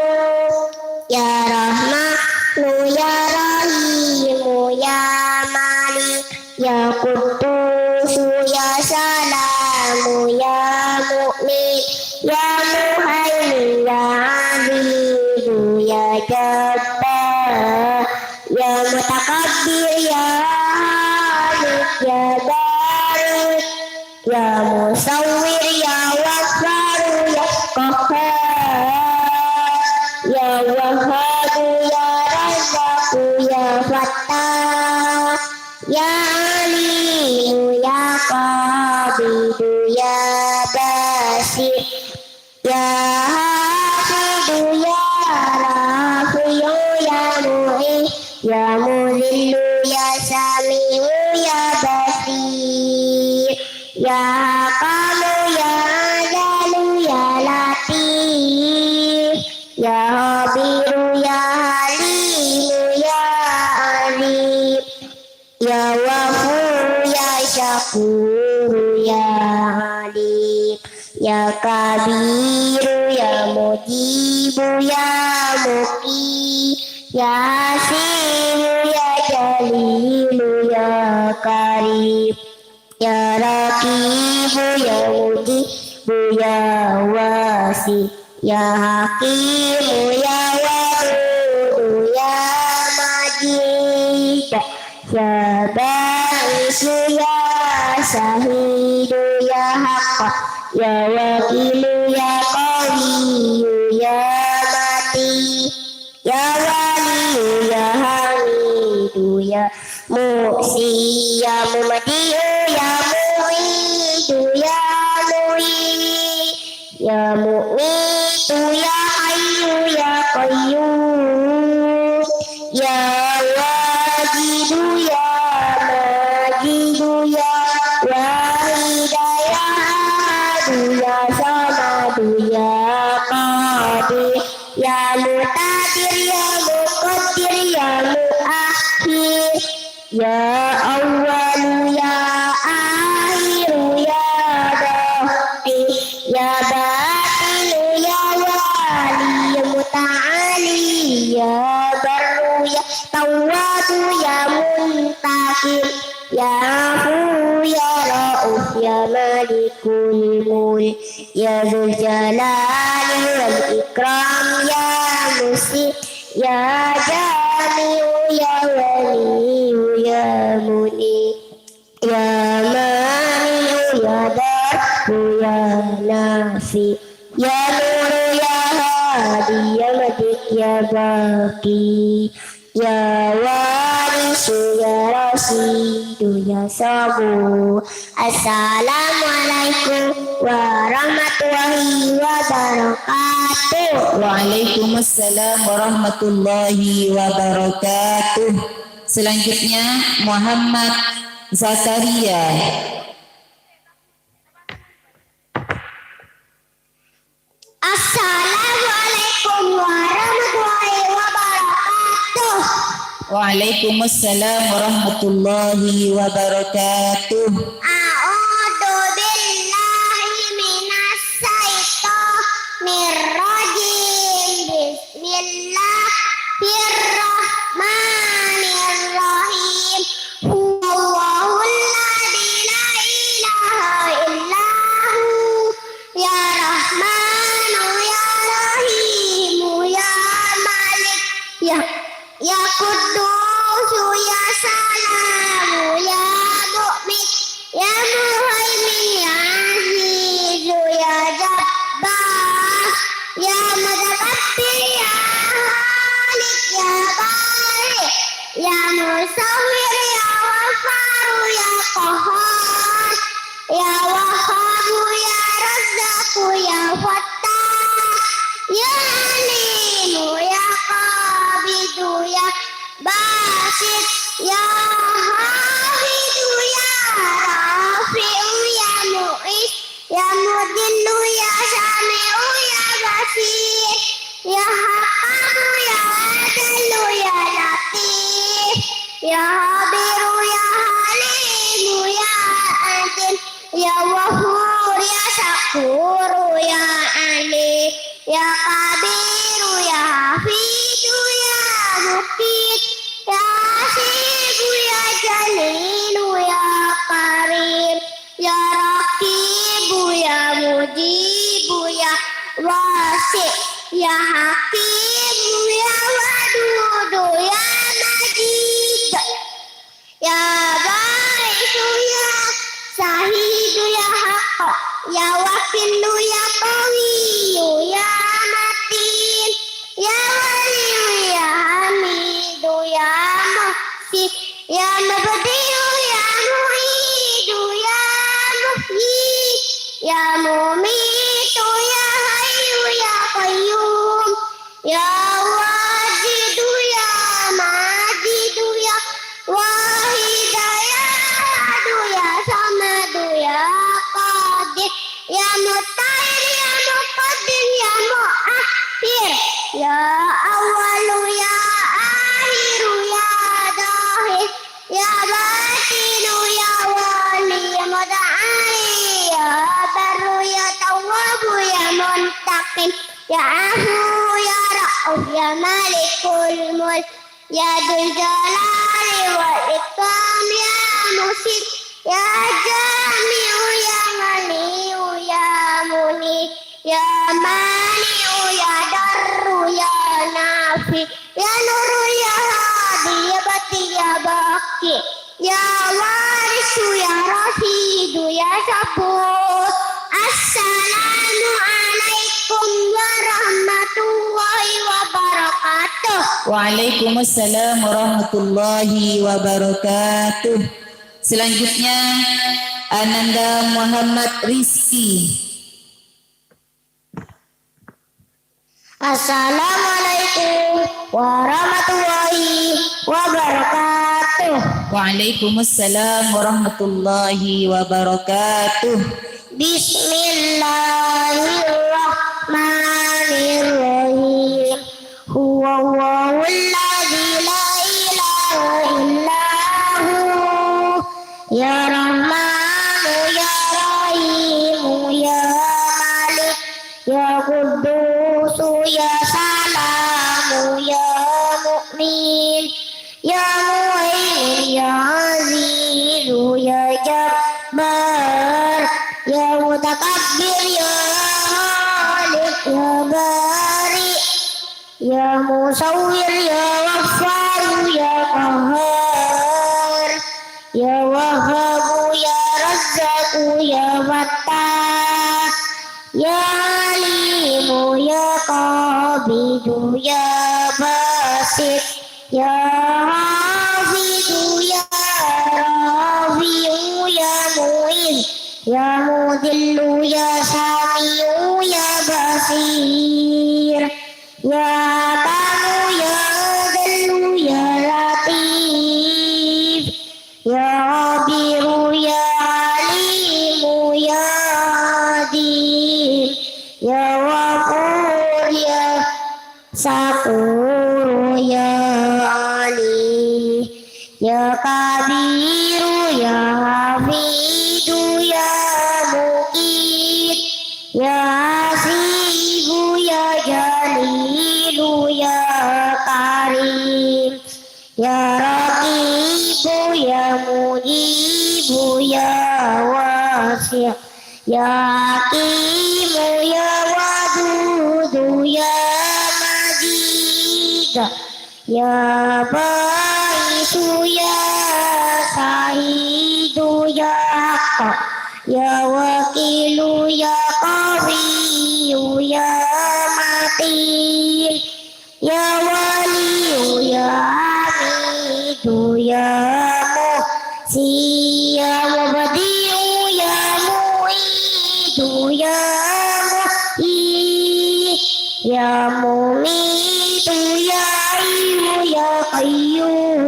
Speaker 4: ya rahmanu ya rahimu ya malik ya qudusu ya salamu ya mu'min ya muhaimin ya azizu ya jabbar ya mutakabbir ya halik ya barik ya musawwir ya wafaru ya qahhar ya wahhabu ya razzaqu ya fattah ya alimu ya qabidu ya basir ya hafidu ya rafi'u ya mu'in ya muzillu ya sami'u ya basir ya hakamu ya adalu ya latif ya habiru ya halimu ya alim ya wafur ya syakuru ya alim ya kabiru ya mujibu ya muqi ya hasibu ya jalilu ya karim ya raqibu ya mujibu ya wasi ya hakimu ya wadudu ya majid ya baisu ya sahidu ya haqqa ya wakilu ya qawiyu ya mati, ya waliyu ya hamidu ya mu'si ya mumadiyu ya mu'idu ya mu'i, ya mu'itu ya hayyu ya qayyum, ya wajidu ya majidu ya wahida ya hadu ya samadu ya qadir, ya mutadir ya muqaddir ya muakhir, ya awwalu ya akhiru ya dahi, ya batinu ya wali ya muta'ali, ya barru ya tawwadu ya muntakim, ya afu ya rauf ya malikul mulk, ya dzul jalali wal ikram ya muslim, ya jami'u ya waliyu ya muni, ya mani'u ya darbu ya nafi, ya nuru ya hadi ya madik ya baki, ya warisu ya rasidu ya sabu. Assalamualaikum warahmatullahi wabarakatuh.
Speaker 3: Waalaikumsalam warahmatullahi wabarakatuh. Selanjutnya Muhammad Zakaria.
Speaker 4: Assalamualaikum warahmatullahi wabarakatuh.
Speaker 3: Waalaikumsalam warahmatullahi wabarakatuh.
Speaker 4: A'udzu billahi minas syaitonir rajim. Bismillahirrahmanirrahim. Huwallahul ladzi la ilaha illahu ya rahmanu ya rahimu ya malik ya qudusu ya salamu ya mu'min ya muhaimin ya azizu ya jabbar ya mutakabbir ya halik ya bari ya musawwir ya ghafaru ya qahhar ya wahhabu ya razzaqu ya fattah ya alimu ya qabidu ya basit ya hafidu ya rafi'u ya mu'is ya mudillu ya sami'u ya basir ya hakamu ya adlu ya latif ya habiru ya halimu ya adil ya wahur ya syakuru ya ali ya kabiru ya hafidu ya mukit ya asibu ya jalilu ya karim ya rakibu ya mujibu ya wasi ya hakimu ya wadudu ya majid ya baisu ya sahidu ya haqq ya wakilu ya qawiyu ya matin ya waliyu ya hamidu ya muhsi ya mubdiu ya mu'idu ya muhyi ya mumitu ya hayyu ya qayyum ya wajidu ya majidu ya wahida ya ahadu ya samadu ya qadir ya mutahhir ya muqaddim ya muakhir ya awwalu ya akhiru ya dahir ya batinu ya wali ya muda'ali ya barru ya tawwabu ya muntaqim ya afu ya ra'uf ya malikul mulk ya dzul jalali wal ikram ya musid ya jami'u ya mani'u ya muni ya mani'u ya darru ya nafi ya nuru ya hadi ya bati ya baki ya warisu ya rasidu ya sabur. Assalamualaikum warahmatullahi wabarakatuh.
Speaker 3: Waalaikumsalam warahmatullahi wabarakatuh. Selanjutnya Ananda Muhammad Rizki.
Speaker 4: Assalamualaikum warahmatullahi wabarakatuh.
Speaker 3: Waalaikumsalam warahmatullahi wabarakatuh.
Speaker 4: Bismillahirrahmanirrahim. Huwallahul ladzi la ilaha illahu ya Rahmanu ya Rahimu ya Malik ya Qudusu ya Salamu ya Mu'min ya Muhaimin ya Azizu ya Jabbar ya Mutakabbir ya Khaliq ya Bari ya Musawwir ya Ghaffar ya Qahhar ya Wahhab ya Razzaq ya Fattah ya Alimu ya Qabidu ya Basit ya Hafidu ya Rafi'u ya Mu'in ya Mudillu ya Sami'u ya Basir ya Tamu ya Adlu ya Latif ya Qabiru ya Alimu ya Adim ya Waqur ya Sakuru ya Ali ya Kabiru ya Hafidu ya Muqit ya Hasibu ya Jalilu ya Karim ya Raqibu ya Mujibu ya Wasi' ya Hakimu ya Wadudu ya Majid ya Baisu ya Sahidu ya Haqq ya Wakilu ya Qawiyu ya Matin ya Waliyu ya Hamidu ya Muhsi ya Mubdi'u ya Mu'idu ya Muhyi ya Mumitu ya Hayyu ya Qayyum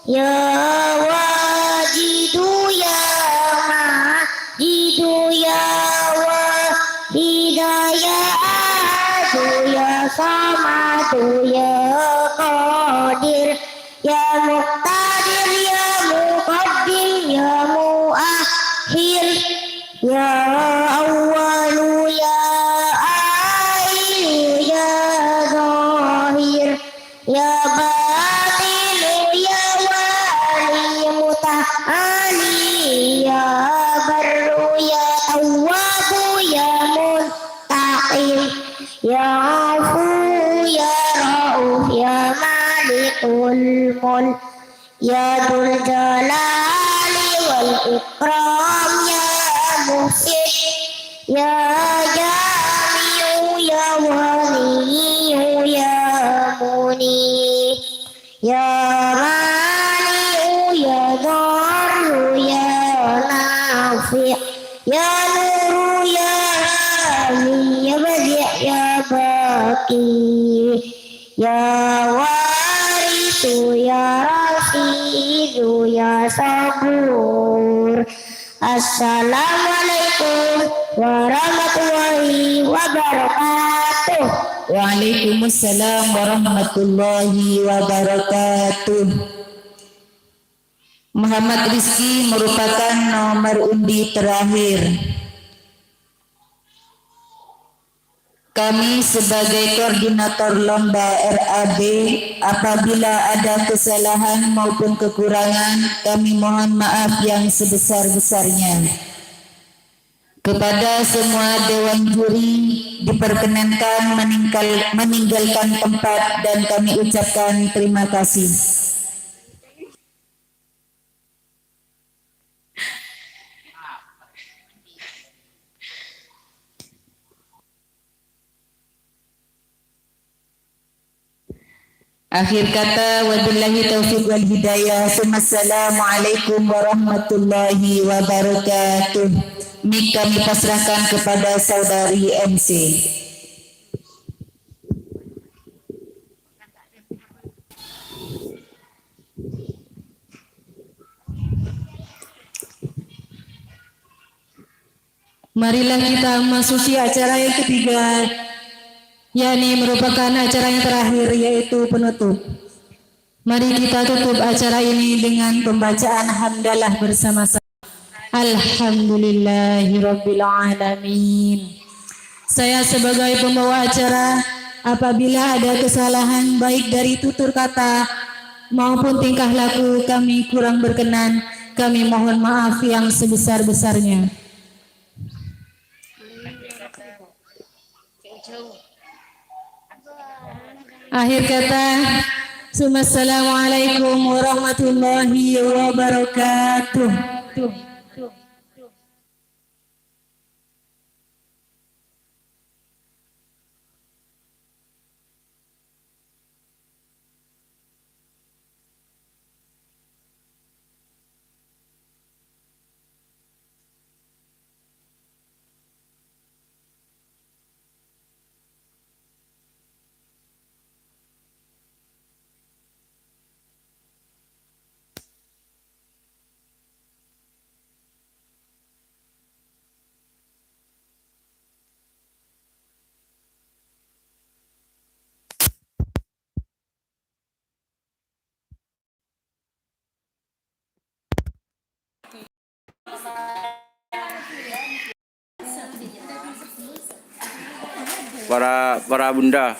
Speaker 4: ya Wajidu ya Majidu ya Wahida ya Ahadu ya Samadu ya Qadir ya Muqtadir ya Muqaddim ya Muakhir ya Awwalu ya Akhiru ya Zahir ya Batinu ya Wali Muta'ali ya Barru ya Tawwabu ya Muntaqim ya Afu ya Rauf ya Malikul Mulk ya Dzul Jalali wal Ikram ya Muhsin ya Jami'u ya Waliyu ya Munib ya Mani'u ya Dharru ya Nafi' ya Nuru ya Hadi ya Badi' ya Baqi ya Warisu ya Rasidu ya Sabur. Assalamualaikum warahmatullahi wabarakatuh.
Speaker 3: Waalaikumsalam warahmatullahi wabarakatuh. Muhammad Rizki merupakan nomor undi terakhir. Kami sebagai koordinator lomba RAB, apabila ada kesalahan maupun kekurangan, kami mohon maaf yang sebesar-besarnya. Kepada semua dewan juri diperkenankan meninggalkan tempat dan kami ucapkan terima kasih. Akhir kata, wabillahi taufiq wal hidayah. Assalamualaikum warahmatullahi wabarakatuh. Mik kami pasrahkan kepada saudari MC.
Speaker 2: Marilah kita memasuki acara yang ketiga, yakni merupakan acara yang terakhir, yaitu penutup. Mari kita tutup acara ini dengan pembacaan hamdalah bersama-sama. Alhamdulillahirabbil alamin. Saya sebagai pembawa acara, apabila ada kesalahan baik dari tutur kata maupun tingkah laku kami kurang berkenan, kami mohon maaf yang sebesar-besarnya. Akhir kata, Assalamualaikum warahmatullahi wabarakatuh.
Speaker 5: Para bunda,